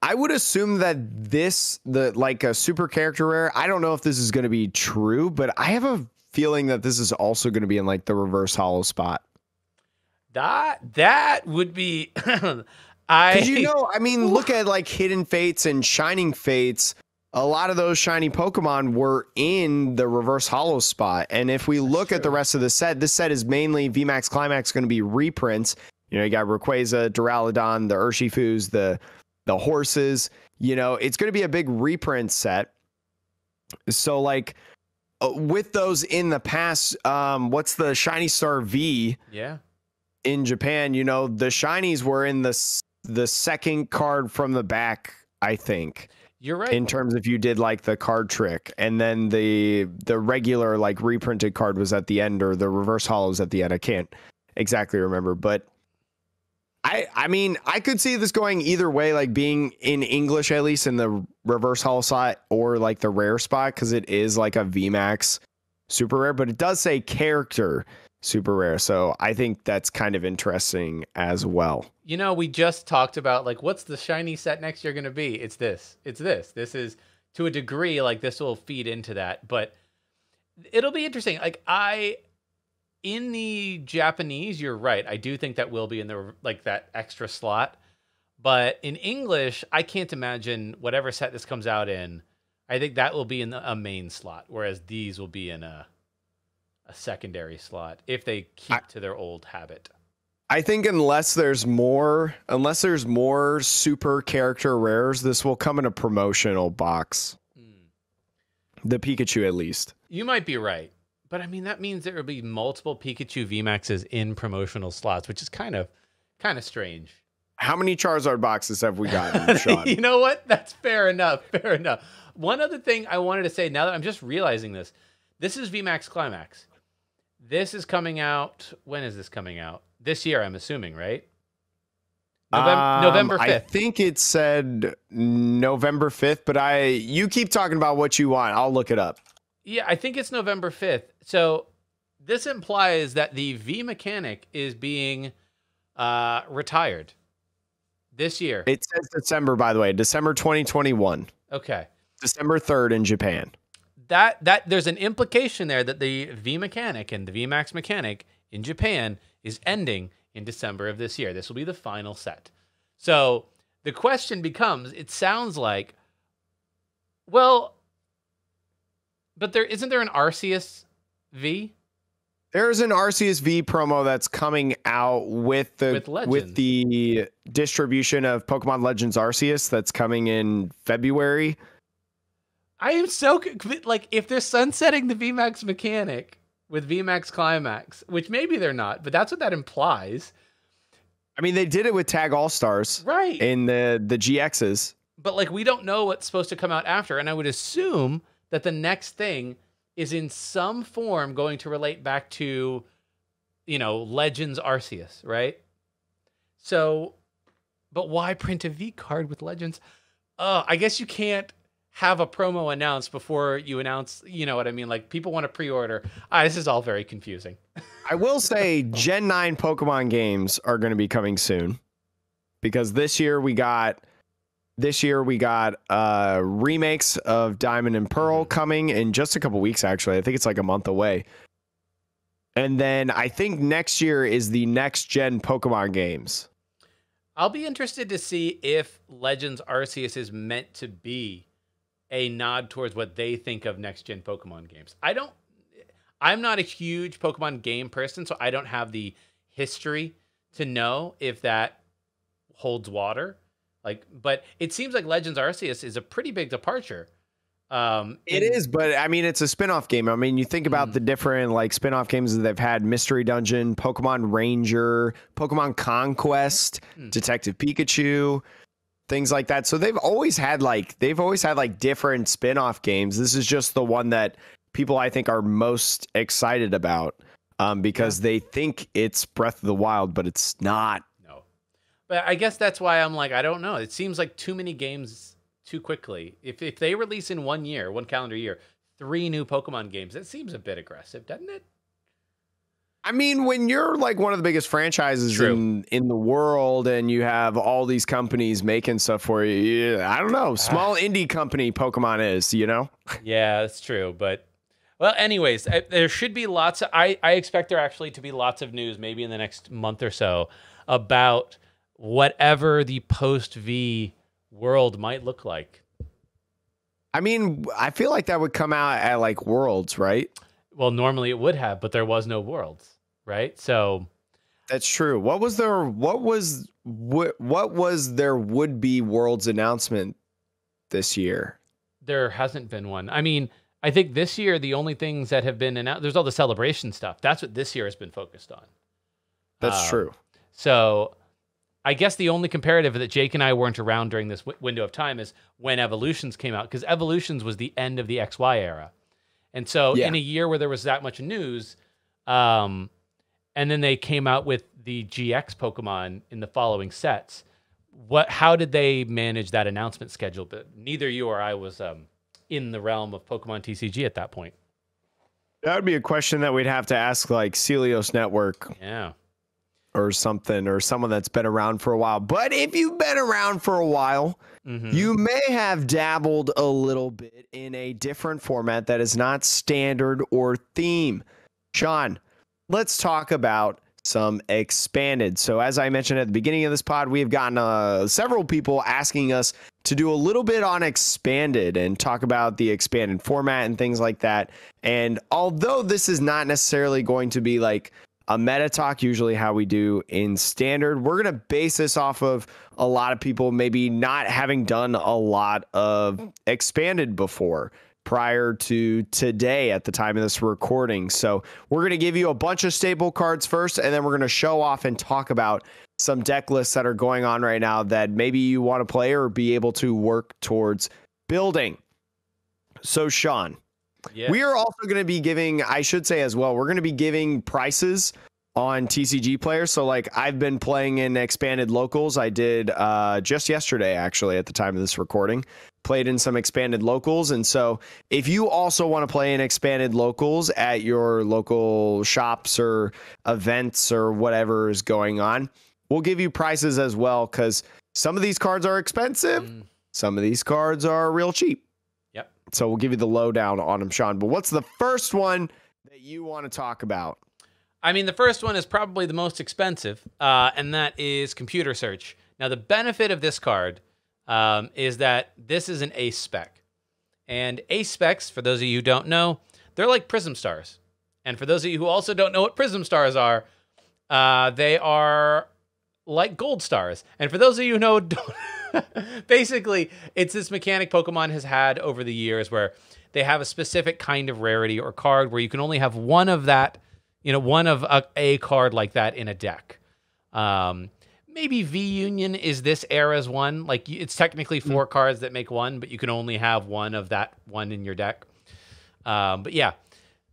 I would assume that like a super character rare. I don't know if this is going to be true, but I have a feeling that this is also going to be in like the reverse hollow spot. That would be. Because I mean, look at like Hidden Fates and Shining Fates. A lot of those shiny Pokemon were in the reverse hollow spot. And if we look at the rest of the set, this set is mainly VMAX Climax going to be reprints. You got Rayquaza, Duraludon, the Urshifus, the horses. It's going to be a big reprint set. So like with those in the past, what's the Shiny Star V? Yeah. In Japan, the shinies were in the second card from the back, I think. You're right. In terms of you did like the card trick, and then the regular like reprinted card was at the end, or the reverse hollows at the end. I can't exactly remember, but I mean, I could see this going either way, like being in English, at least in the reverse hollow spot or like the rare spot, because it is like a VMAX super rare, but it does say character super rare. So I think that's kind of interesting as well. We just talked about like, what's the shiny set next year going to be? It's this. This is to a degree, like this will feed into that, but it'll be interesting. Like in the Japanese, you're right. I do think that will be in the like that extra slot, but in English, I can't imagine whatever set this comes out in. I think that will be in a main slot, whereas these will be in a secondary slot if they keep to their old habit. I think unless there's more super character rares, this will come in a promotional box. The Pikachu, at least. You might be right. But I mean, that means there will be multiple Pikachu VMAXs in promotional slots, which is kind of strange. How many Charizard boxes have we gotten, Sean? You know what? That's fair enough. One other thing I wanted to say, now that I'm just realizing this is VMAX Climax. This is coming out. When is this coming out? This year, I'm assuming, right? November 5th. I think it said November 5th, but you keep talking about what you want. I'll look it up. Yeah, I think it's November 5th. So this implies that the V mechanic is being retired. This year. It says December, by the way, December 2021. Okay. December 3rd in Japan. That there's an implication there that the V mechanic and the VMAX mechanic in Japan is ending in December of this year. This will be the final set. So the question becomes, it sounds like, well, but isn't there an Arceus V? There's an Arceus V promo that's coming out with the distribution of Pokemon Legends Arceus that's coming in February. I am so like, if they're sunsetting the VMAX mechanic with VMAX Climax, which maybe they're not, but that's what that implies. I mean, they did it with Tag All Stars, right? In the GXs, but like, we don't know what's supposed to come out after, and I would assume that the next thing is in some form going to relate back to, Legends Arceus, right? So, but why print a V card with Legends? I guess you can't have a promo announced before you announce, you know what I mean? Like, people want to pre-order. This is all very confusing. I will say Gen 9 Pokemon games are going to be coming soon, because this year we got remakes of Diamond and Pearl coming in just a couple weeks, actually. I think it's like a month away. And then I think next year is the next gen Pokemon games. I'll be interested to see if Legends Arceus is meant to be a nod towards what they think of next gen Pokemon games. I'm not a huge Pokemon game person, so I don't have the history to know if that holds water. But it seems like Legends Arceus is a pretty big departure. It is, but I mean, it's a spin-off game. I mean, you think about the different spin-off games that they've had: Mystery Dungeon, Pokemon Ranger, Pokemon Conquest, Detective Pikachu, things like that. So they've always had different spin-off games. This is just the one that people, I think, are most excited about, because they think it's Breath of the Wild, but it's not. But I guess that's why I'm like, I don't know. It seems like too many games too quickly. If they release in 1 year, 1 calendar year, 3 new Pokemon games, that seems a bit aggressive, doesn't it? I mean, when you're like one of the biggest franchises in the world, and you have all these companies making stuff for you, I don't know. Small indie company Pokemon is, Yeah, that's true. But, well, anyways, there should be lots of, I expect there actually to be lots of news maybe in the next month or so about whatever the post-V world might look like. I mean, I feel like that would come out at like Worlds, right? Well, normally it would have, but there was no Worlds, right? So that's true. What was their would-be Worlds announcement this year? There hasn't been one. I mean, I think this year the only things that have been announced, there's all the celebration stuff. That's what this year has been focused on. That's true. So I guess the only comparative that Jake and I weren't around during this window of time is when Evolutions came out, because Evolutions was the end of the XY era. And so in a year where there was that much news, and then they came out with the GX Pokemon in the following sets, how did they manage that announcement schedule? But neither you or I was in the realm of Pokemon TCG at that point. That would be a question that we'd have to ask like Celios Network. Yeah. Or something, or someone that's been around for a while. But if you've been around for a while, you may have dabbled a little bit in a different format that is not standard or theme. Sean, let's talk about some expanded. So as I mentioned at the beginning of this pod, we have gotten several people asking us to do a little bit on expanded and talk about the expanded format and things like that. And although this is not necessarily going to be like a meta talk, usually how we do in standard, we're going to base this off of a lot of people maybe not having done a lot of expanded before prior to today at the time of this recording. So we're going to give you a bunch of staple cards first, and then we're going to show off and talk about some deck lists that are going on right now that maybe you want to play or be able to work towards building. So Sean, yes. We are also going to be giving, I should say as well, we're going to be giving prices on TCG players. So like I've been playing in expanded locals. I did just yesterday, actually, at the time of this recording, played in some expanded locals. And so if you also want to play in expanded locals at your local shops or events or whatever is going on, we'll give you prices as well, because Some of these cards are expensive. Some of these cards are real cheap. Yep. So we'll give you the lowdown on them, Sean. But what's the first one that you want to talk about? I mean, the first one is probably the most expensive, and that is Computer Search. Now, the benefit of this card is that this is an ace spec. And ace specs, for those of you who don't know, they're like Prism Stars. And for those of you who also don't know what Prism Stars are, they are like Gold Stars. And for those of you who know, basically, it's this mechanic Pokemon has had over the years where they have a specific kind of rarity or card where you can only have one of that, one of a card like that in a deck. Maybe V-Union is this era's one. Like, it's technically 4 cards that make one, but you can only have one of that one in your deck. But yeah,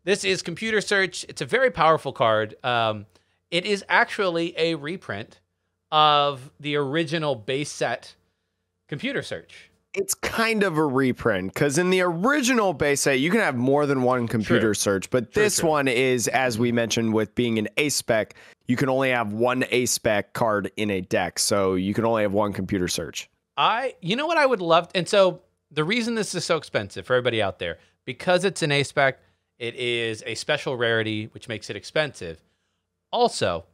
this is Computer Search. It's a very powerful card. It is actually a reprint of the original base set Computer Search. It's kind of a reprint, because in the original base set, you can have more than one Computer Search, but this one is, as we mentioned, with being an ace spec, you can only have one ace spec card in a deck, so you can only have one Computer Search. You know what I would love, and so the reason this is so expensive for everybody out there, because it's an ace spec, it is a special rarity, which makes it expensive. Also,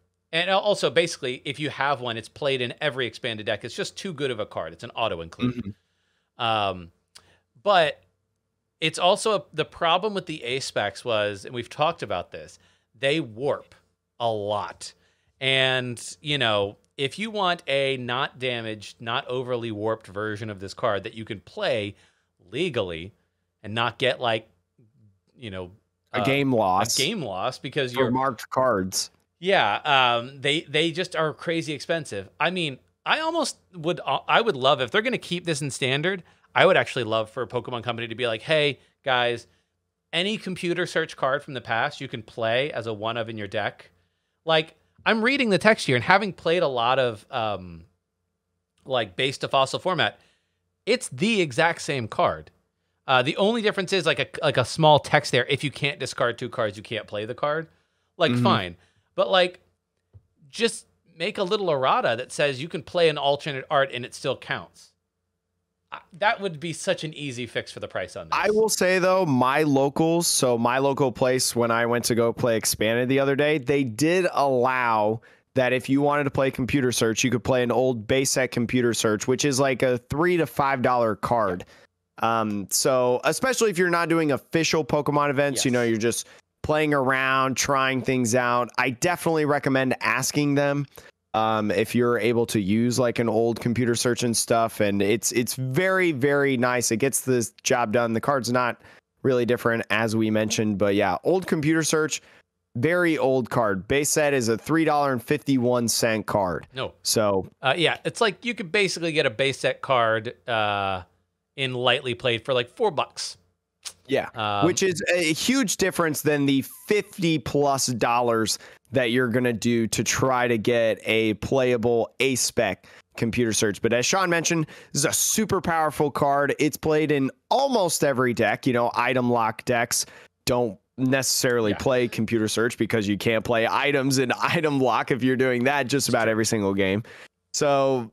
basically, if you have one, it's played in every expanded deck. It's just too good of a card. It's an auto include. But it's also the problem with the ace specs was, and we've talked about this, they warp a lot. And, if you want a not damaged, not overly warped version of this card that you can play legally and not get a game loss because you're marked cards. Yeah. They just are crazy expensive. I mean, I would love, if they're going to keep this in standard, I would actually love for a Pokemon company to be like, hey, guys, any Computer Search card from the past you can play as a one of in your deck. Like, I'm reading the text here and having played a lot of base to fossil format, it's the exact same card. The only difference is like a small text there. If you can't discard 2 cards, you can't play the card. Fine. But just make a little errata that says you can play an alternate art and it still counts. That would be such an easy fix for the price on this. I will say, though, my local place, when I went to go play Expanded the other day, they did allow that if you wanted to play Computer Search, you could play an old base set Computer Search, which is like a $3 to $5 card. So especially if you're not doing official Pokemon events, you're just playing around, trying things out. I definitely recommend asking them if you're able to use like an old Computer Search and stuff. And it's very, very nice. It gets the job done. The card's not really different, as we mentioned, but yeah, old Computer Search, very old card. Base set is a $3.51 card. No. So yeah, it's like you could basically get a base set card in lightly played for like $4. Yeah, which is a huge difference than the $50+ that you're going to do to try to get a playable ace spec Computer Search. But as Sean mentioned, this is a super powerful card. It's played in almost every deck. Item lock decks don't necessarily play Computer Search because you can't play items in item lock if you're doing that just about every single game. So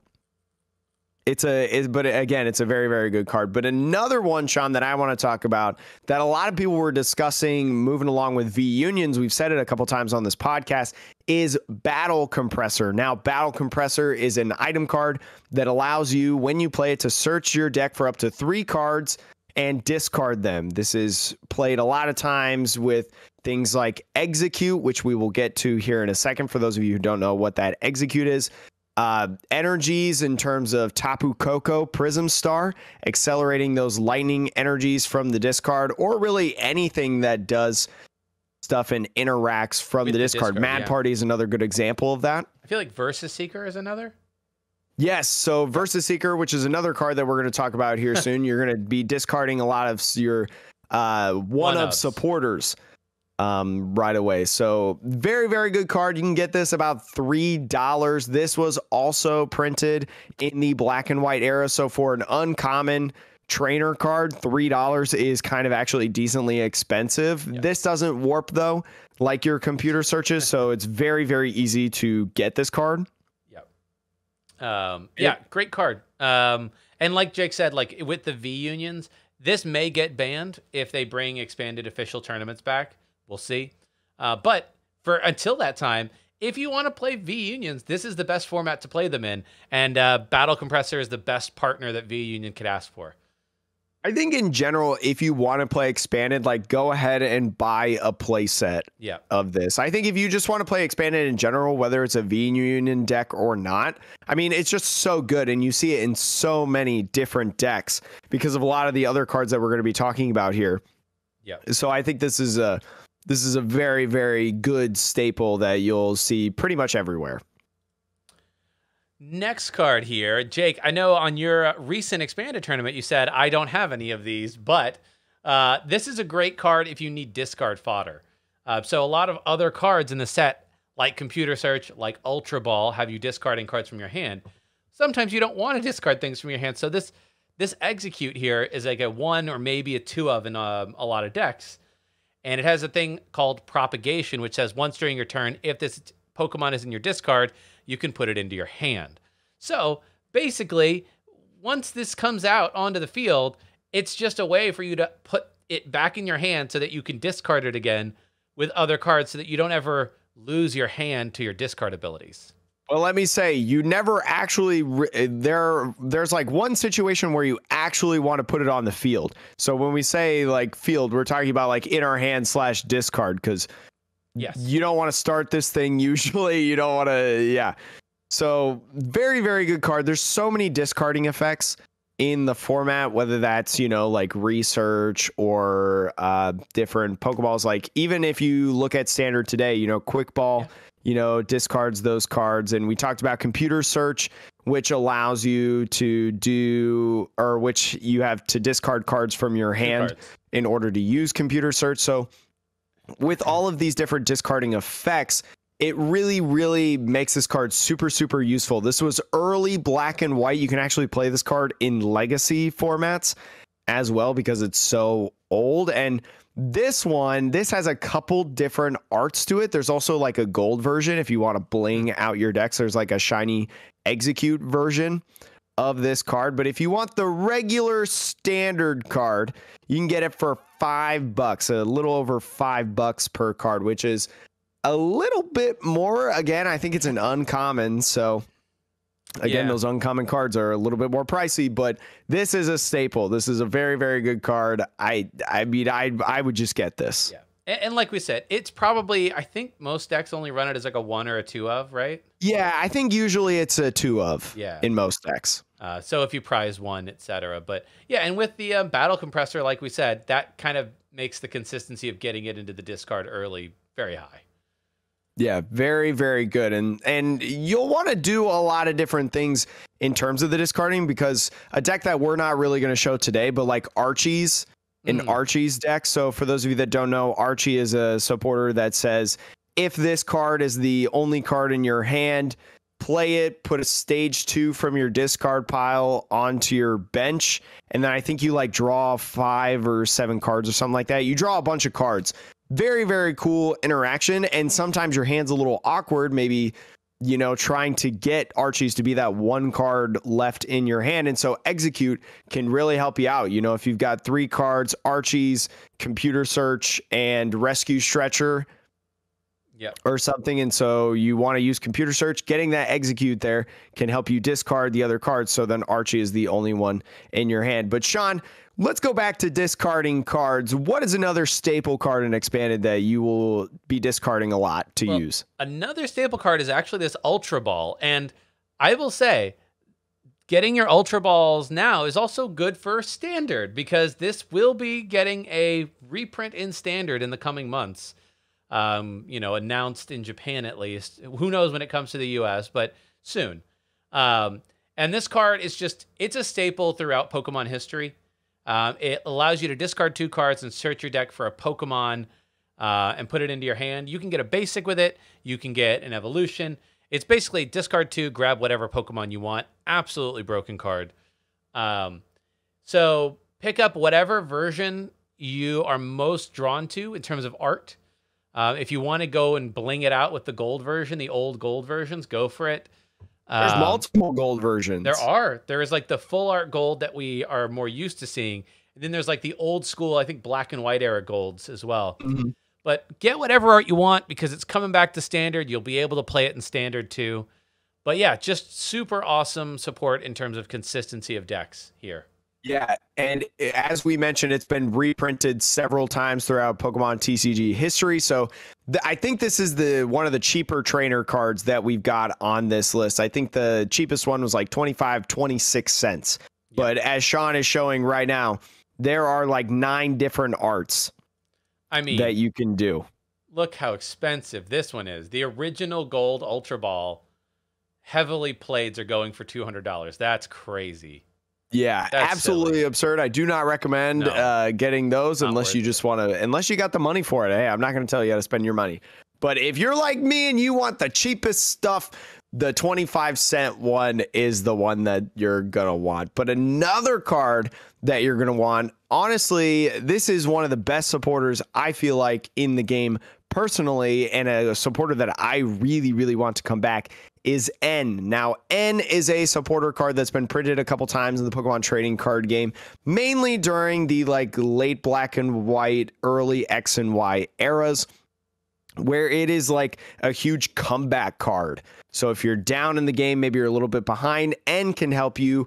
but again, it's a very, very good card. But another one, Sean, that I want to talk about that a lot of people were discussing moving along with V-Unions, we've said it a couple times on this podcast, is Battle Compressor. Now, Battle Compressor is an item card that allows you, when you play it, to search your deck for up to 3 cards and discard them. This is played a lot of times with things like Execute, which we will get to here in a second for those of you who don't know what that Execute is. Energies in terms of Tapu Koko, Prism Star, accelerating those lightning energies from the discard, or really anything that does stuff and interacts from the discard. Mad Party is another good example of that. I feel like Versus Seeker is another. Yes, so Versus Seeker, which is another card that we're going to talk about here soon. You're going to be discarding a lot of your one-of supporters right away. So very, very good card. You can get this about $3. This was also printed in the black and white era. So for an uncommon trainer card, $3 is kind of actually decently expensive. Yep. This doesn't warp though, like your Computer Searches. So it's very, very easy to get this card. Yep. Yeah, great card. And like Jake said, like with the V unions, this may get banned if they bring expanded official tournaments back. We'll see. But for until that time, if you want to play V unions, this is the best format to play them in. And Battle Compressor is the best partner that V union could ask for. I think in general, if you want to play expanded, like go ahead and buy a play set of this. I think if you just want to play expanded in general, whether it's a V Union deck or not, I mean, it's just so good. And you see it in so many different decks because of a lot of the other cards that we're going to be talking about here. Yeah. So I think this is a very, very good staple that you'll see pretty much everywhere. Next card here. Jake, I know on your recent expanded tournament, you said, I don't have any of these, but this is a great card if you need discard fodder. So a lot of other cards in the set, like Computer Search, like Ultra Ball, have you discarding cards from your hand. Sometimes you don't want to discard things from your hand. So this Execute here is like a 1 or maybe a 2 of in a lot of decks. And it has a thing called Propagation, which says once during your turn, if this Pokemon is in your discard, you can put it into your hand. So basically, once this comes out onto the field, it's just a way for you to put it back in your hand so that you can discard it again with other cards so that you don't ever lose your hand to your discard abilities. Well, let me say, you never actually, there's like one situation where you actually want to put it on the field. So when we say like field, we're talking about like in our hand / discard, because yes, you don't want to start this thing. Usually you don't want to. Yeah. So very, very good card. There's so many discarding effects in the format, whether that's, you know, like research or different Pokeballs. Like even if you look at standard today, you know, Quickball, you know, discards those cards. And we talked about Computer Search, which allows you to do, or which you have to discard cards from your hand in order to use Computer Search. So with all of these different discarding effects, it really, really makes this card super, super useful. This was early Black and White. You can actually play this card in Legacy formats as well because it's so old. And this has a couple different arts to it. There's also like a gold version if you want to bling out your decks. There's like a shiny Execute version of this card. But if you want the regular standard card, you can get it for $5, a little over $5 per card, which is a little bit more. Again, I think it's an uncommon. So again, those uncommon cards are a little bit more pricey, but this is a staple. This is a very, very good card. I mean, I would just get this. Yeah. And like we said, it's probably, I think most decks only run it as like a 1 or a 2 of, right? Yeah, I think usually it's a 2 of in most decks. So if you prize 1, etc. But yeah, and with the Battle Compressor, like we said, that kind of makes the consistency of getting it into the discard early very high. Yeah, very, very good. And you'll want to do a lot of different things in terms of the discarding, because a deck that we're not really going to show today, but like Archie's, an Archie's deck. So for those of you that don't know, Archie is a supporter that says, if this card is the only card in your hand, play it, put a stage 2 from your discard pile onto your bench. And then I think you like draw 5 or 7 cards or something like that. You draw a bunch of cards. Very, very cool interaction. And sometimes your hand's a little awkward, maybe, you know, trying to get Archie's to be that 1 card left in your hand. And so Execute can really help you out. You know, if you've got 3 cards, Archie's, Computer Search, and Rescue Stretcher, or something, and so you want to use Computer Search, getting that Execute there can help you discard the other cards, so then Archie is the only one in your hand. But Sean, let's go back to discarding cards. What is another staple card in Expanded that you will be discarding a lot to use? Another staple card is actually this Ultra Ball, and I will say, getting your Ultra Balls now is also good for Standard, because this will be getting a reprint in Standard in the coming months. You know, announced in Japan at least. Who knows when it comes to the US, but soon. And this card is just, it's a staple throughout Pokemon history. It allows you to discard 2 cards and search your deck for a Pokemon and put it into your hand. You can get a basic with it. You can get an evolution. It's basically discard 2, grab whatever Pokemon you want. Absolutely broken card. So pick up whatever version you are most drawn to in terms of art. If you want to go and bling it out with the gold version, the old gold versions, go for it. There's multiple gold versions. There is like the full art gold that we are more used to seeing. And then there's like the old school, I think black and white era golds as well. But get whatever art you want because it's coming back to standard. You'll be able to play it in standard too. But yeah, just super awesome support in terms of consistency of decks here. Yeah, and as we mentioned, it's been reprinted several times throughout Pokemon TCG history. So I think this is one of the cheaper trainer cards that we've got on this list. I think the cheapest one was like 26 cents. Yep. But as Sean is showing right now, there are like 9 different arts that you can do. Look how expensive this one is. The original gold Ultra Ball heavily playeds are going for $200. That's crazy. Yeah, that's absolutely silly. Absurd. I do not recommend getting those unless you just want to, unless you got the money for it. Hey, I'm not going to tell you how to spend your money. But if you're like me and you want the cheapest stuff, the 25-cent one is the one that you're going to want. But another card that you're going to want, honestly, this is one of the best supporters I feel like in the game personally, and a supporter that I really, really want to come back is N. Now, N is a supporter card that's been printed a couple times in the Pokemon trading card game, mainly during the like late black and white, early X and Y eras, where it is like a huge comeback card. So if you're down in the game, maybe you're a little bit behind, N can help you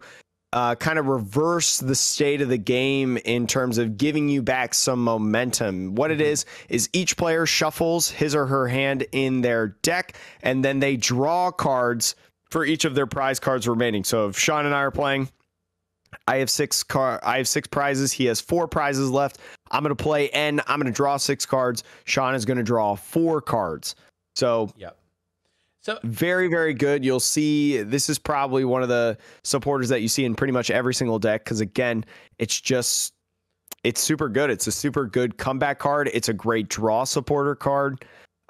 kind of reverse the state of the game in terms of giving you back some momentum. What it is each player shuffles his or her hand in their deck, and then they draw cards for each of their prize cards remaining. So if Sean and I are playing, I have 6 prizes. He has 4 prizes left. I'm going to play N. I'm going to draw 6 cards. Sean is going to draw 4 cards. So yep. So very, very good. You'll see this is probably one of the supporters that you see in pretty much every single deck. Because again, it's super good. It's a super good comeback card. It's a great draw supporter card.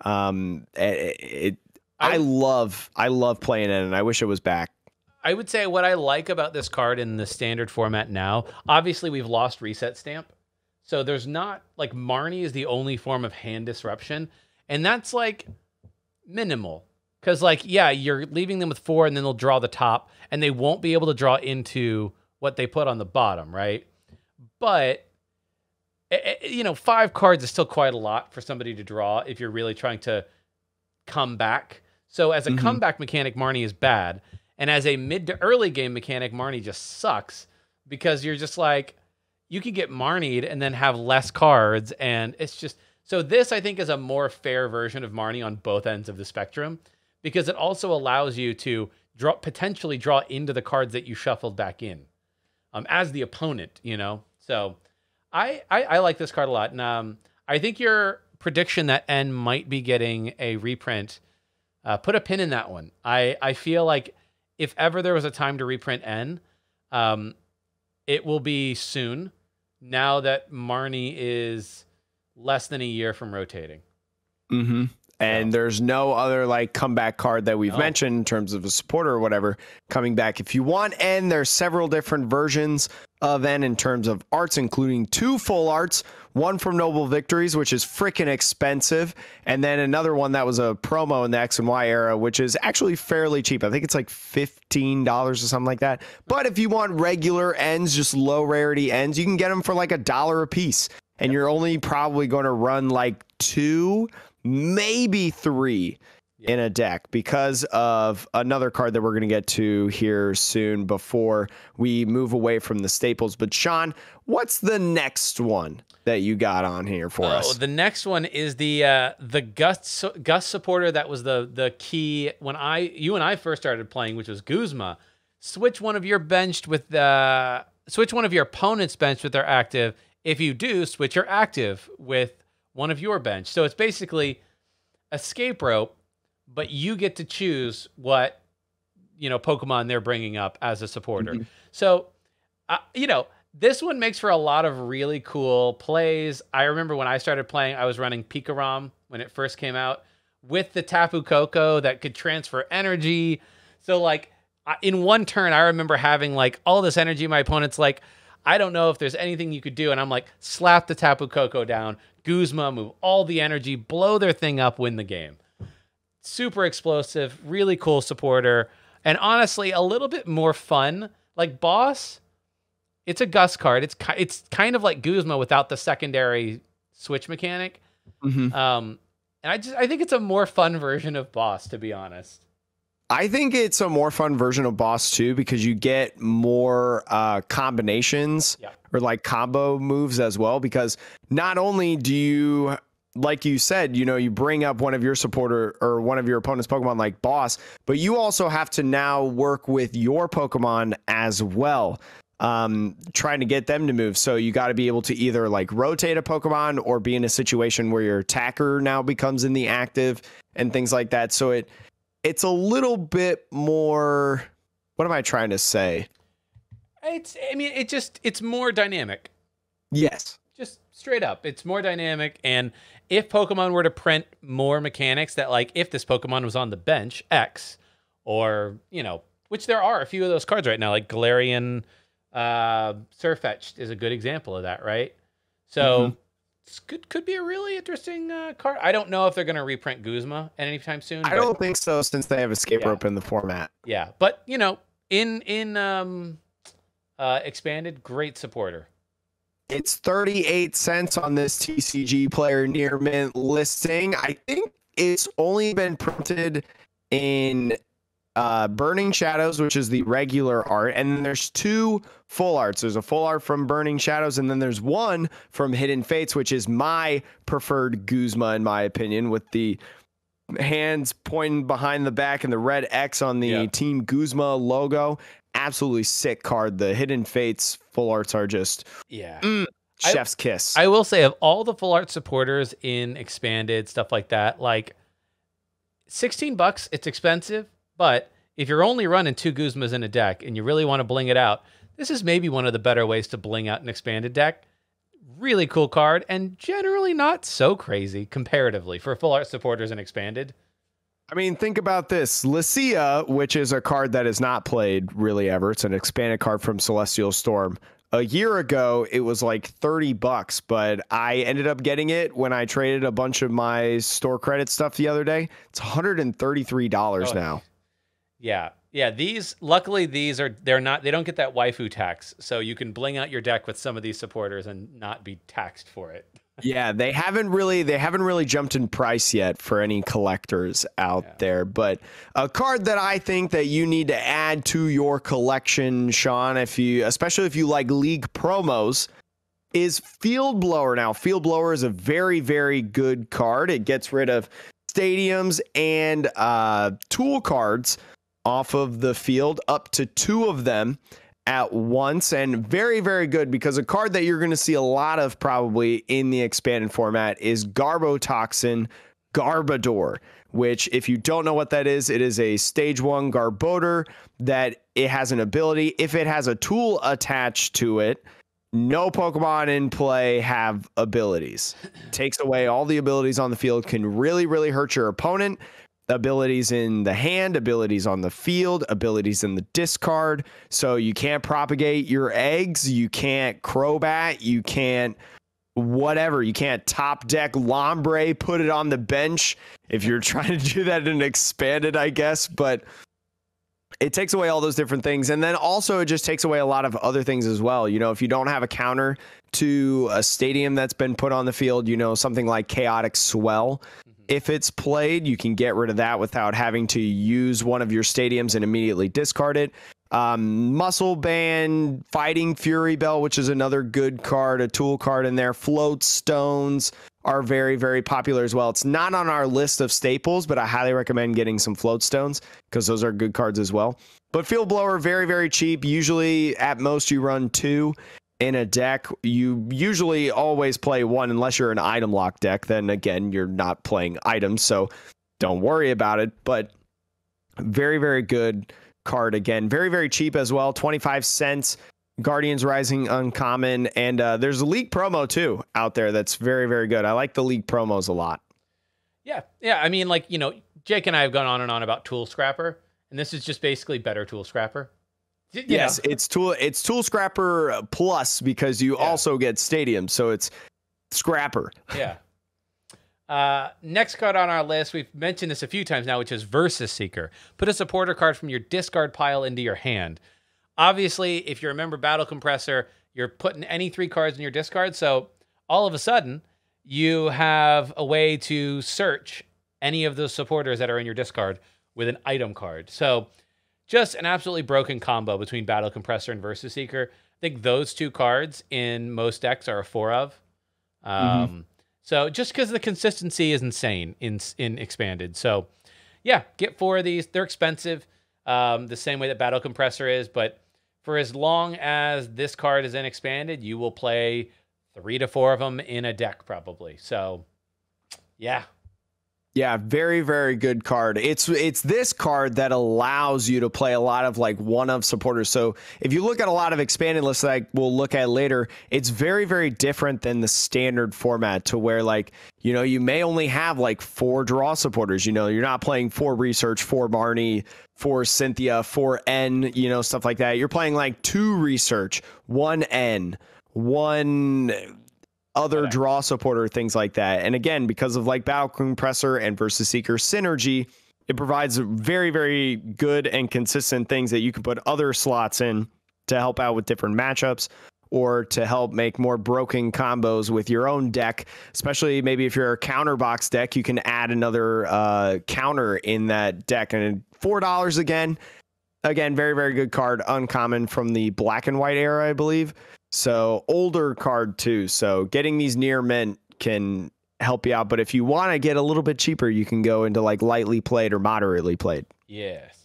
I love playing it, and I wish it was back. I would say what I like about this card in the standard format now, obviously we've lost Reset Stamp. So there's not, like, Marnie is the only form of hand disruption. And that's, like, minimal. Because, like, yeah, you're leaving them with 4 and then they'll draw the top. And they won't be able to draw into what they put on the bottom, right? But, you know, 5 cards is still quite a lot for somebody to draw if you're really trying to come back. So as a comeback mechanic, Marnie is bad. And as a mid to early game mechanic, Marnie just sucks. Because you're just like, you can get Marnied and then have less cards. And it's just... So this, I think, is a more fair version of Marnie on both ends of the spectrum. Because it also allows you to potentially draw into the cards that you shuffled back in as the opponent, you know? So I like this card a lot. And I think your prediction that N might be getting a reprint, put a pin in that one. I feel like if ever there was a time to reprint N, it will be soon, now that Marnie is less than a year from rotating. And there's no other like comeback card that we've mentioned in terms of a supporter or whatever coming back. If you want N, there's several different versions of N in terms of arts, including 2 full arts, one from Noble Victories, which is freaking expensive, and then another one that was a promo in the X and Y era, which is actually fairly cheap. I think it's like $15 or something like that. But if you want regular Ns, just low rarity Ns, you can get them for like $1 a piece. And you're only probably going to run like 2, maybe 3 in a deck because of another card that we're going to get to here soon before we move away from the staples. But Sean, what's the next one that you got on here for us? The next one is the Gus supporter that was the key when you and I first started playing, which was Guzma. Switch one of your opponent's bench with their active. If you do, switch your active with one of your bench. So it's basically escape rope, but you get to choose what, you know, Pokemon they're bringing up as a supporter. So, you know, this one makes for a lot of really cool plays. I remember when I started playing, I was running Pikarom when it first came out with the Tapu Koko that could transfer energy. So, like, in one turn, I remember having, like, all this energy. My opponent's like, I don't know if there's anything you could do. And I'm like, slap the Tapu Koko down, Guzma, move all the energy, blow their thing up, win the game. Super explosive, really cool supporter. And honestly, a little bit more fun. Like Boss, it's a Gus card. It's kind of like Guzma without the secondary switch mechanic. Mm-hmm. And I think it's a more fun version of Boss, to be honest. I think it's a more fun version of Boss too, because you get more combinations or like combo moves as well. Because not only do you, like you said, you bring up one of your supporter or one of your opponent's Pokemon like Boss, but you also have to now work with your Pokemon as well, trying to get them to move. So you got to be able to either like rotate a Pokemon or be in a situation where your attacker now becomes in the active and things like that. So it's a little bit more, what am I trying to say? It's more dynamic. Yes. Just straight up. It's more dynamic. And if Pokemon were to print more mechanics that, like, if this Pokemon was on the bench, X, or, which there are a few of those cards right now, like Galarian Sirfetch'd is a good example of that, right? So this could be a really interesting card. I don't know if they're going to reprint Guzma anytime soon. I don't think so, since they have Escape Rope in the format. Yeah, but, in Expanded, great supporter. It's 38 cents on this TCG Player Near Mint listing. I think it's only been printed in Burning Shadows, which is the regular art, and then there's 2 full arts. There's a full art from Burning Shadows, and then there's one from Hidden Fates, which is my preferred Guzma in my opinion, with the hands pointing behind the back and the red X on the Team Guzma logo. Absolutely sick card. The Hidden Fates full arts are just chef's kiss. I will say, of all the full art supporters in Expanded, stuff like that, like $16, it's expensive, but if you're only running 2 Guzmas in a deck and you really want to bling it out, this is maybe one of the better ways to bling out an Expanded deck. Really cool card, and generally not so crazy comparatively for full art supporters in Expanded. I mean, think about this. Lucia, which is a card that is not played really ever. It's an expanded card from Celestial Storm. A year ago, it was like $30, but I ended up getting it when I traded a bunch of my store credit stuff the other day. It's $133 now. Yeah. Yeah, luckily they don't get that waifu tax, so you can bling out your deck with some of these supporters and not be taxed for it. Yeah, they haven't really jumped in price yet for any collectors out there, but a card that I think that you need to add to your collection, Sean, especially if you like League promos, is Field Blower. Now, Field Blower is a very, very good card. It gets rid of stadiums and tool cards off of the field, up to 2 of them at once, and very, very good, because a card that you're going to see a lot of probably in the expanded format is Garbotoxin Garbodor, which, if you don't know what that is, it is a stage 1 Garbodor that it has an ability. If it has a tool attached to it, no Pokemon in play have abilities. Takes away all the abilities on the field, can really, really hurt your opponent. Abilities in the hand, abilities on the field, abilities in the discard. So you can't propagate your eggs, you can't Crowbat, you can't whatever. You can't top deck Lombre, put it on the bench if you're trying to do that in Expanded, I guess. But it takes away all those different things. And then also it just takes away a lot of other things as well. If you don't have a counter to a stadium that's been put on the field, something like Chaotic Swell. If it's played, you can get rid of that without having to use one of your stadiums and immediately discard it. Muscle Band, Fighting Fury Bell, which is another good card, a tool card in there. Float Stones are very, very popular as well. It's not on our list of staples, but I highly recommend getting some Float Stones because those are good cards as well. But Field Blower, very, very cheap. Usually, at most, you run 2. In a deck, you usually always play 1 unless you're an item lock deck. Then again, you're not playing items, so don't worry about it. But very, very good card. Again, very, very cheap as well. 25 cents. Guardians Rising uncommon. And there's a League promo too out there that's very, very good. I like the League promos a lot. Yeah. I mean, Jake and I have gone on and on about Tool Scrapper, and this is just basically better Tool Scrapper. Yes, it's Tool Scrapper Plus, because you also get Stadium, so it's Scrapper. Yeah. Next card on our list, we've mentioned this a few times now, which is Versus Seeker. Put a supporter card from your discard pile into your hand. Obviously, if you remember Battle Compressor, you're putting any 3 cards in your discard, so all of a sudden, you have a way to search any of those supporters that are in your discard with an item card. So just an absolutely broken combo between Battle Compressor and Versus Seeker. I think those 2 cards in most decks are a 4 of. So just because the consistency is insane in Expanded. So yeah, get 4 of these. They're expensive, the same way that Battle Compressor is, but for as long as this card is in Expanded, you will play 3 to 4 of them in a deck probably. So yeah. Yeah, very, very good card. It's this card that allows you to play a lot of like one-of supporters. So if you look at a lot of expanded lists that we'll look at later, it's very, very different than the standard format to where like, you know, you may only have like 4 draw supporters. You know, you're not playing 4 research, 4 Marnie, 4 Cynthia, 4 N, you know, stuff like that. You're playing like 2 research, 1 N, 1... other draw supporter, things like that. And again, because of like Battle Compressor and Versus Seeker synergy, it provides very, very good and consistent things that you can put other slots in to help out with different matchups or to help make more broken combos with your own deck. Especially maybe if you're a counter box deck, you can add another counter in that deck. And $4 again, very, very good card. Uncommon from the black and white era, I believe. So older card too. So getting these near mint can help you out. But if you want to get a little bit cheaper, you can go into like lightly played or moderately played. Yes.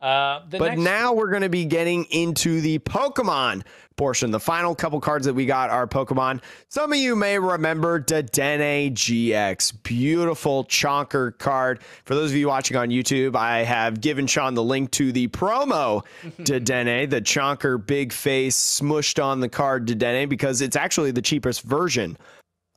But now we're going to be getting into the Pokemon portion. The final couple cards that we got are Pokemon. Some of you may remember Dedenne GX. Beautiful chonker card. For those of you watching on YouTube, I have given Sean the link to the promo Dedenne, the chonker big face smushed on the card Dedenne, because it's actually the cheapest version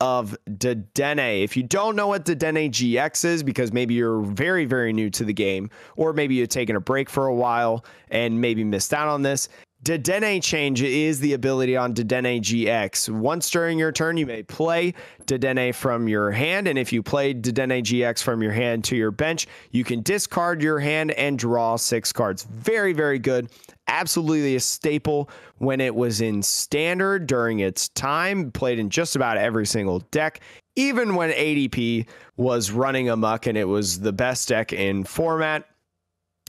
of Dedenne. If you don't know what Dedenne GX is, because maybe you're very, very new to the game, or maybe you've taken a break for a while and maybe missed out on this, Dedenne Change is the ability on Dedenne GX. Once during your turn, you may play Dedenne from your hand, and if you play Dedenne GX from your hand to your bench, you can discard your hand and draw 6 cards. Very, very good. Absolutely a staple when it was in standard during its time, played in just about every single deck, even when ADP was running amok and it was the best deck in format.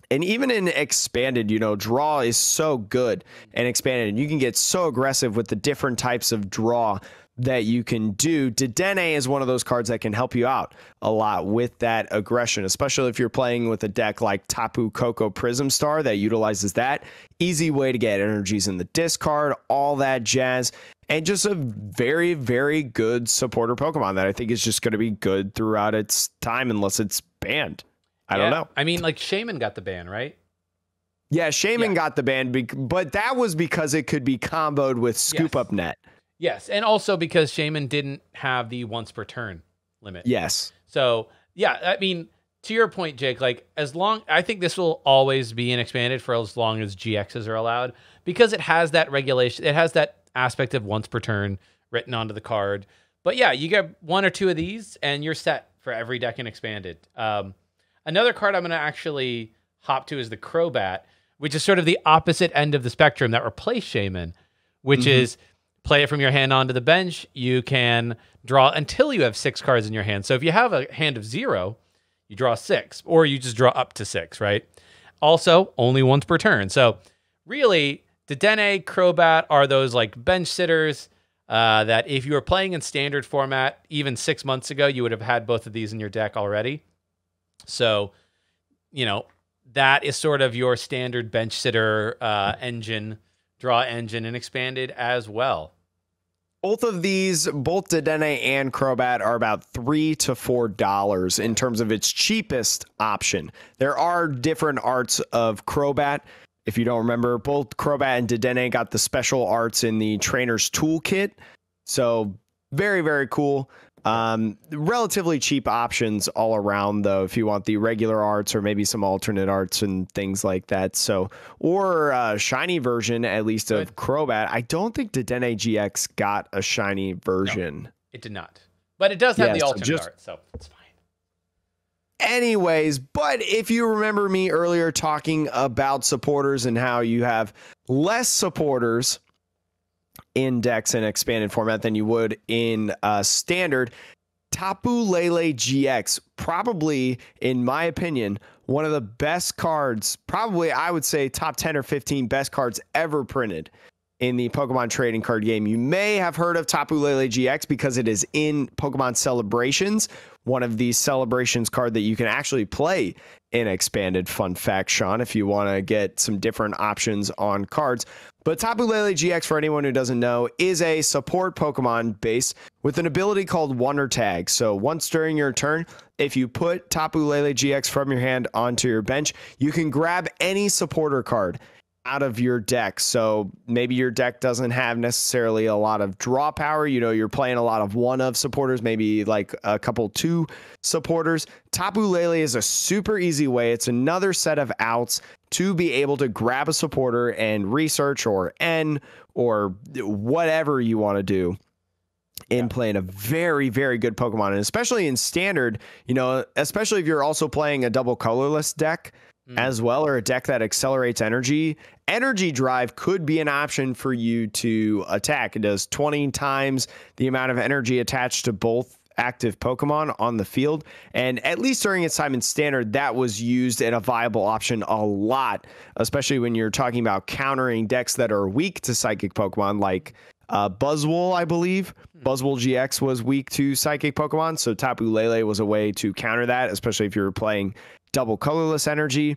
And even in expanded, you know, draw is so good and expanded, and you can get so aggressive with the different types of draw that you can do. Dedenne is one of those cards that can help you out a lot with that aggression, especially if you're playing with a deck like Tapu Koko Prism Star that utilizes that. Easy way to get energies in the discard, all that jazz, and just a very, very good supporter Pokemon that I think is just going to be good throughout its time unless it's banned. I don't know. I mean, like Shaman got the ban, right? Yeah, Shaman got the ban, but that was because it could be comboed with Scoop Up Net. Yes, and also because Shaman didn't have the once per turn limit. Yes. So, yeah, I mean, to your point, Jake, like I think this will always be in expanded for as long as GXs are allowed, because it has that regulation, it has that aspect of once per turn written onto the card. But yeah, you get 1 or 2 of these and you're set for every deck in expanded. Another card I'm going to actually hop to is the Crowbat, which is sort of the opposite end of the spectrum that replaced Shaman, which is play it from your hand onto the bench. You can draw until you have 6 cards in your hand. So if you have a hand of 0, you draw 6, or you just draw up to 6, right? Also, only once per turn. So really, Dedenne, Crowbat are those like bench sitters that if you were playing in standard format, even 6 months ago, you would have had both of these in your deck already. So, you know, that is sort of your standard bench sitter engine, draw engine, and expanded as well. Both of these, both Dedenne and Crowbat, are about $3 to $4 in terms of its cheapest option. There are different arts of Crowbat. If you don't remember, both Crowbat and Dedenne got the special arts in the Trainer's Toolkit. So very, very cool. Relatively cheap options all around, though, if you want the regular arts or maybe some alternate arts and things like that. So, or a shiny version, at least, of Crowbat. I don't think Dedenne GX got a shiny version. No, it did not. But it does have the so alternate art, so it's fine. Anyways, but if you remember me earlier talking about supporters and how you have less supporters in decks in expanded format than you would in standard, Tapu Lele GX, probably, in my opinion, one of the best cards, probably I would say top 10 or 15 best cards ever printed in the Pokemon trading card game. You may have heard of Tapu Lele GX because it is in Pokemon Celebrations, one of these Celebrations card that you can actually play in expanded. Fun fact, Sean, if you want to get some different options on cards. But Tapu Lele GX, for anyone who doesn't know, is a support Pokemon base with an ability called Wonder Tag. So once during your turn, if you put Tapu Lele GX from your hand onto your bench, you can grab any supporter card out of your deck. So maybe your deck doesn't have necessarily a lot of draw power. You know, you're playing a lot of one of supporters, maybe like a couple two supporters. Tapu Lele is a super easy way. It's another set of outs to be able to grab a supporter and research or N or whatever you want to do in playing a very, very good Pokemon. And especially in standard, you know, especially if you're also playing a double colorless deck as well, or a deck that accelerates energy. Energy Drive could be an option for you to attack. It does 20 times the amount of energy attached to both active Pokemon on the field. And at least during its time in standard, that was used in a viable option a lot, especially when you're talking about countering decks that are weak to psychic Pokemon, like Buzzwole, I believe. Buzzwole GX was weak to psychic Pokemon, so Tapu Lele was a way to counter that, especially if you're playing double colorless energy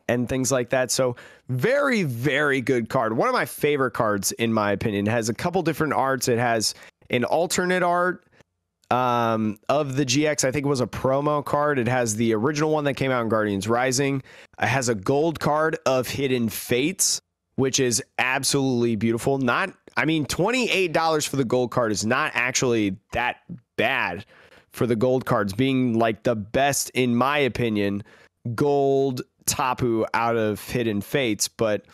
and things like that. So very, very good card. One of my favorite cards, in my opinion. It has a couple different arts. It has an alternate art of the GX. I think it was a promo card. It has the original one that came out in Guardians Rising. It has a gold card of Hidden Fates, which is absolutely beautiful. I mean, $28 for the gold card is not actually that bad for the gold cards, being like the best, in my opinion, gold Tapu out of Hidden Fates, but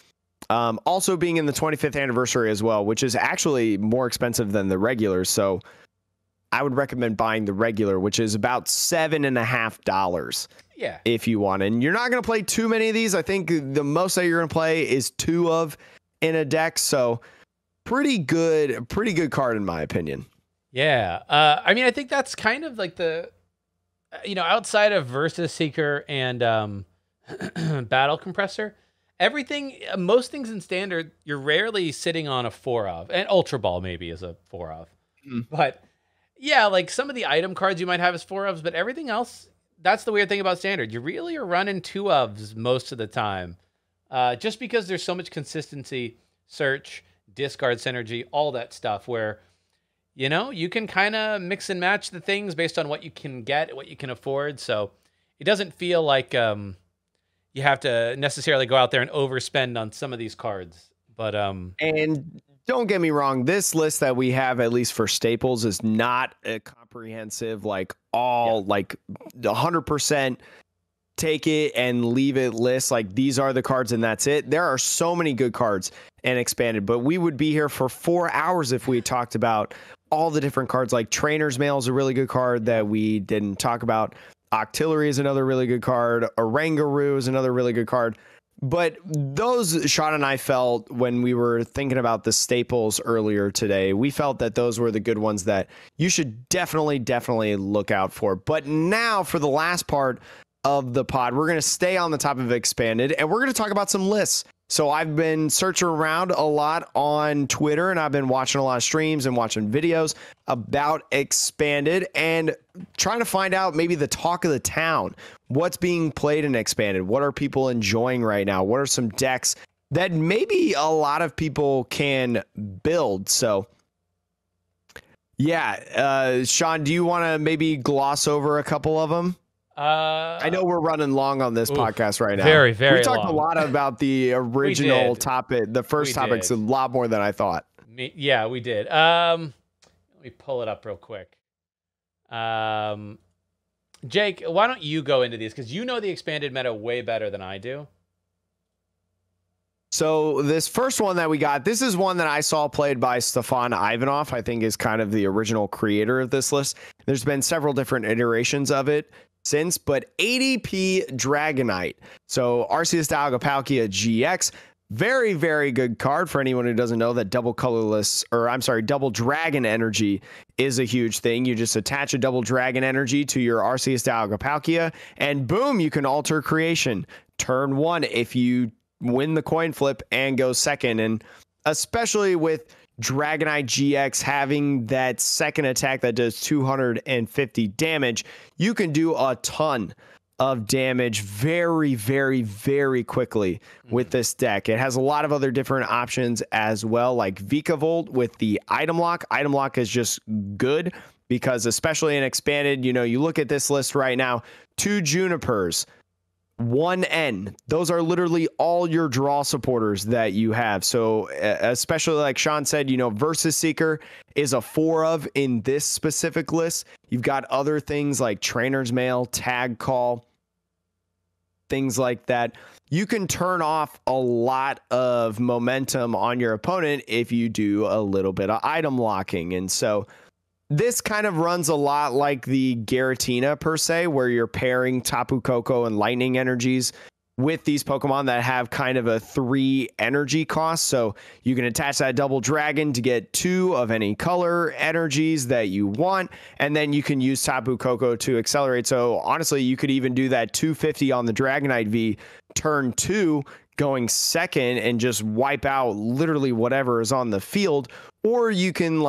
also being in the 25th anniversary as well, which is actually more expensive than the regular. So I would recommend buying the regular, which is about $7.50. Yeah. If you want. And you're not going to play too many of these. I think the most that you're going to play is 2 of in a deck. So pretty good card in my opinion. Yeah. I mean, I think that's kind of like the, outside of Versus Seeker and Battle Compressor, most things in standard, you're rarely sitting on a 4 of, and Ultra Ball maybe is a 4 of. But yeah, like some of the item cards you might have as 4 ofs, but everything else, that's the weird thing about standard. You really are running 2 ofs most of the time, just because there's so much consistency, search, discard synergy, all that stuff where, you can kind of mix and match the things based on what you can get, what you can afford. So it doesn't feel like you have to necessarily go out there and overspend on some of these cards. But and don't get me wrong, this list that we have, at least for staples, is not a comprehensive, like 100% take it and leave it list. Like these are the cards and that's it. There are so many good cards and expanded, but we would be here for 4 hours if we talked about all the different cards. Like Trainer's Mail is a really good card that we didn't talk about. Octillery is another really good card. Oranguru is another really good card. But those, Sean and I felt when we were thinking about the staples earlier today, we felt that those were the good ones that you should definitely look out for. But now for the last part of the pod, we're going to stay on the top of expanded and we're going to talk about some lists. So I've been searching around a lot on Twitter and I've been watching a lot of streams and watching videos about expanded and trying to find out maybe the talk of the town. What's being played in expanded? What are people enjoying right now? What are some decks that maybe a lot of people can build? So yeah, Sean, do you want to maybe gloss over a couple of them? I know we're running long on this podcast right now. Very, very long. We talked a lot about the original topic, the first topics, a lot more than I thought. Yeah, we did. Let me pull it up real quick. Jake, why don't you go into these? Because you know the expanded meta way better than I do. So this first one that we got, this is one that I saw played by Stefan Ivanov, I think is kind of the original creator of this list. There's been several different iterations of it since, but ADP Dragonite. So Arceus Dialga GX, very, very good card for anyone who doesn't know that double dragon energy is a huge thing. You just attach a double dragon energy to your Arceus Dialga and boom, you can alter creation. Turn 1 if you win the coin flip and go second. And especially with Dragonite GX having that second attack that does 250 damage, you can do a ton of damage very, very, very quickly with this deck. It has a lot of other different options as well, like Vikavolt with the item lock. Item lock is just good because especially in expanded, you look at this list right now, 2 Junipers, 1 N. Those are literally all your draw supporters that you have. So especially like Sean said, Versus Seeker is a 4 of in this specific list. You've got other things like Trainer's Mail, Tag Call, things like that. You can turn off a lot of momentum on your opponent if you do a little bit of item locking. And so this kind of runs a lot like the Giratina per se, where you're pairing Tapu Koko and Lightning energies with these Pokemon that have kind of a 3 energy cost. So you can attach that double dragon to get 2 of any color energies that you want. And then you can use Tapu Koko to accelerate. So honestly, you could even do that 250 on the Dragonite V turn 2 going second and just wipe out literally whatever is on the field. Or you can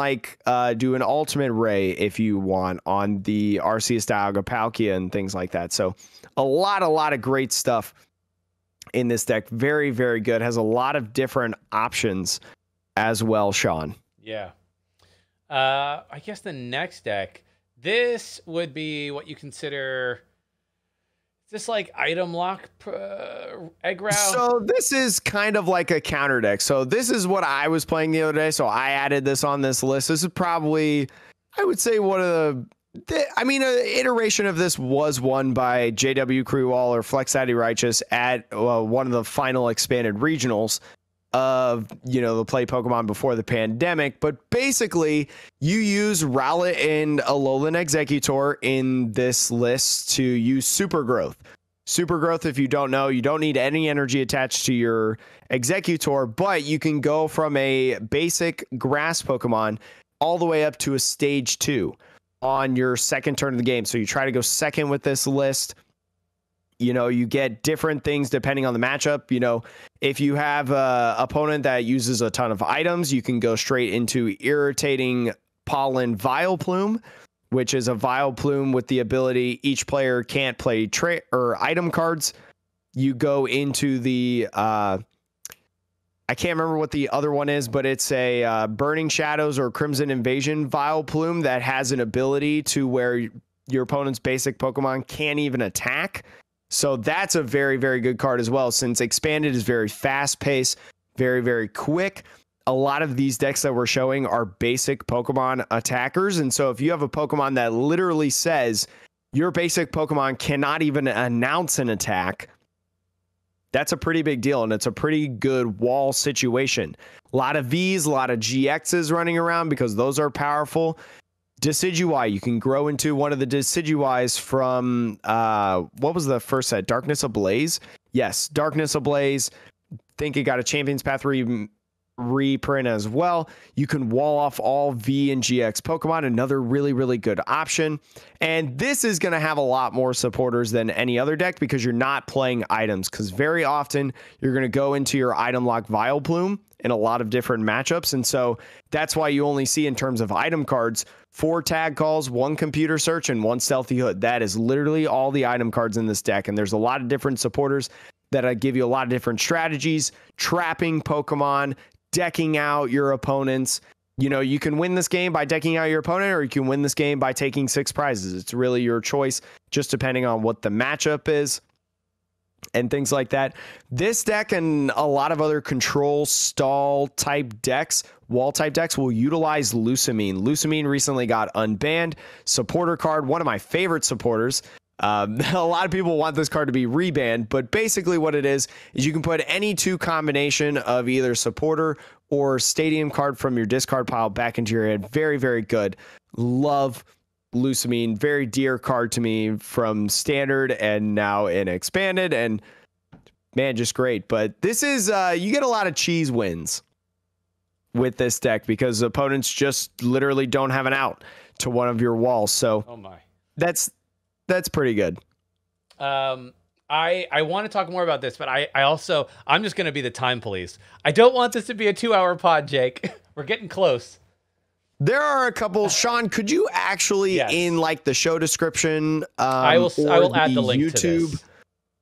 do an ultimate ray if you want on the Arceus Dialga and things like that. So a lot of great stuff in this deck. Very, very good. Has a lot of different options as well, Sean. Yeah. I guess the next deck, this would be what you consider... Is this like item lock aggro? So this is kind of like a counter deck. So this is what I was playing the other day. So I added this on this list. This is probably, I would say, one of an iteration of this was won by JW Crewall or Flex Righteous at one of the final expanded regionals of, the play Pokemon before the pandemic. But basically, you use Rowlet and Alolan Executor in this list to use Super Growth. Super Growth, if you don't know, you don't need any energy attached to your Executor, but you can go from a basic grass Pokemon all the way up to a stage 2 on your second turn of the game. So you try to go second with this list. You get different things depending on the matchup. If you have a opponent that uses a ton of items, you can go straight into Irritating Pollen Vileplume, which is a Vileplume with the ability each player can't play item cards. You go into the I can't remember what the other one is, but it's a Burning Shadows or Crimson Invasion Vileplume that has an ability to where your opponent's basic Pokemon can't even attack. So that's a very, very good card as well, since Expanded is very fast-paced, very, very quick. A lot of these decks that we're showing are basic Pokemon attackers. And so if you have a Pokemon that literally says your basic Pokemon cannot even announce an attack, that's a pretty big deal, and it's a pretty good wall situation. A lot of Vs, a lot of GXs running around because those are powerful. Decidueye, you can grow into one of the Decidueyes from, what was the first set? Darkness Ablaze? Yes, Darkness Ablaze. Think it got a Champion's Path reprint as well. You can wall off all V and GX Pokemon, another really, really good option. And this is going to have a lot more supporters than any other deck because you're not playing items, because very often you're going to go into your item lock Vileplume in a lot of different matchups. And so that's why you only see, in terms of item cards, 4 tag calls, 1 computer search, and 1 stealthy hood. That is literally all the item cards in this deck. And there's a lot of different supporters that give you a lot of different strategies, trapping Pokemon, decking out your opponents. You can win this game by decking out your opponent, or you can win this game by taking 6 prizes. It's really your choice, just depending on what the matchup is and things like that. This deck and a lot of other control stall type decks, wall type decks, will utilize Lusamine. Lusamine recently got unbanned. Supporter card, one of my favorite supporters. A lot of people want this card to be rebanned, but basically what it is you can put any 2 combination of either supporter or stadium card from your discard pile back into your hand. Very, very good. Love Lusamine. Very dear card to me from standard and now in expanded, and man, just great. But this is, you get a lot of cheese wins with this deck because opponents just literally don't have an out to one of your walls. So oh my, that's pretty good. I want to talk more about this, but I'm just going to be the time police. I don't want this to be a 2-hour pod, Jake. We're getting close. There are a couple. Sean, could you actually in like the show description? I will add the link to this.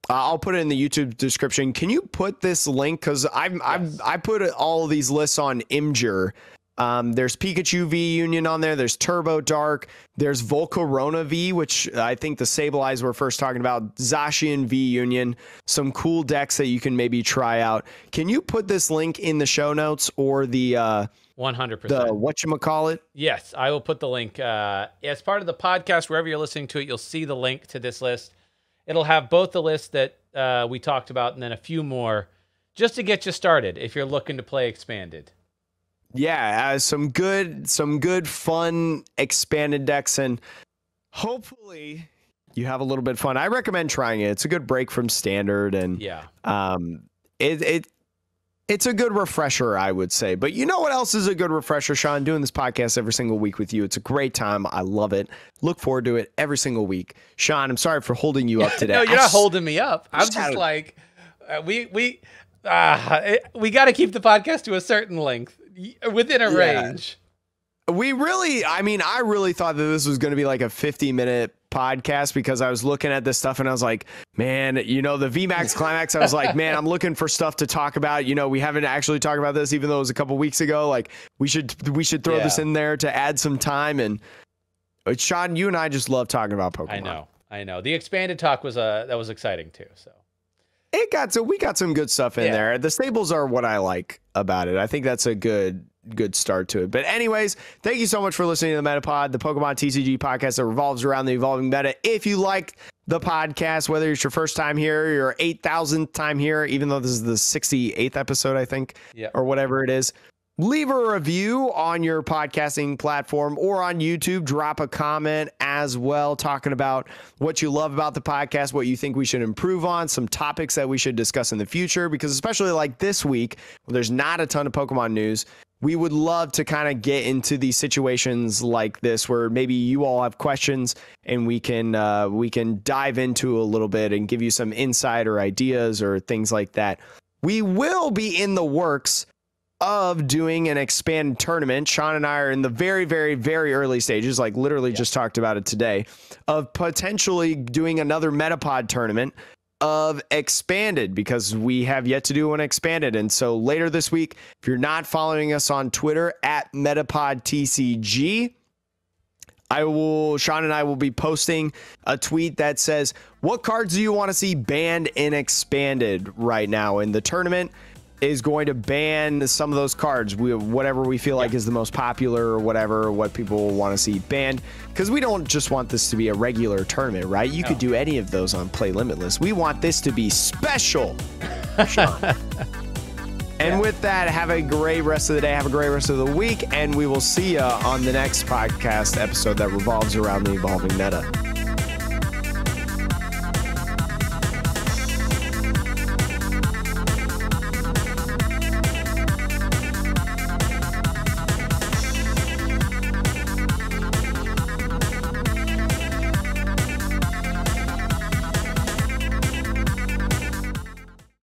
I'll put it in the YouTube description. Can you put this link? Because I put all of these lists on Imgur. There's Pikachu V Union on there. There's Turbo Dark. There's Volcarona V, which I think the Sableyes were first talking about. Zacian V Union. Some cool decks that you can maybe try out. Can you put this link in the show notes or the 100%. The whatchamacallit? Yes, I will put the link. As part of the podcast, wherever you're listening to it, you'll see the link to this list. It'll have both the lists that we talked about and then a few more just to get you started if you're looking to play expanded. Yeah, some good fun expanded decks, and hopefully you have a little bit of fun. I recommend trying it. It's a good break from standard, and it's a good refresher, I would say. But you know what else is a good refresher, Sean? Doing this podcast every single week with you. It's a great time. I love it. Look forward to it every single week. Sean, I'm sorry for holding you up today. No, you're not holding me up. I'm just like, we got to keep the podcast to a certain length within a range. We really, I really thought that this was going to be like a 50-minute podcast because I was looking at this stuff and I was like, man, the VMAX Climax, I was like, man, I'm looking for stuff to talk about. We haven't actually talked about this, even though it was a couple weeks ago. Like we should throw this in there to add some time. And Sean, you and I just love talking about Pokemon. I know. The expanded talk was exciting too. So we got some good stuff in there. The stables are what I like about it. I think that's a good start to it. But anyways, thank you so much for listening to the Metapod, the Pokemon TCG podcast that revolves around the evolving meta. If you like the podcast, whether it's your first time here, your 8,000th time here, even though this is the 68th episode, I think, or whatever it is, leave a review on your podcasting platform or on YouTube. Drop a comment as well, talking about what you love about the podcast, what you think we should improve on, some topics that we should discuss in the future, because especially like this week, when there's not a ton of Pokemon news, we would love to kind of get into these situations like this where maybe you all have questions and we can dive into a little bit and give you some insight or ideas or things like that. We will be in the works of doing an expanded tournament. Sean and I are in the very, very, very early stages, like literally just talked about it today, of potentially doing another Metapod tournament of expanded, because we have yet to do an expanded. And so later this week, if you're not following us on Twitter at MetapodTCG, Sean and I will be posting a tweet that says, what cards do you want to see banned in expanded right now? And the tournament is going to ban some of those cards, whatever we feel like is the most popular or whatever, what people want to see banned, because we don't just want this to be a regular tournament, right? You could do any of those on Play Limitless. We want this to be special, Sean. And with that, have a great rest of the day, have a great rest of the week, and we will see you on the next podcast episode that revolves around the evolving meta.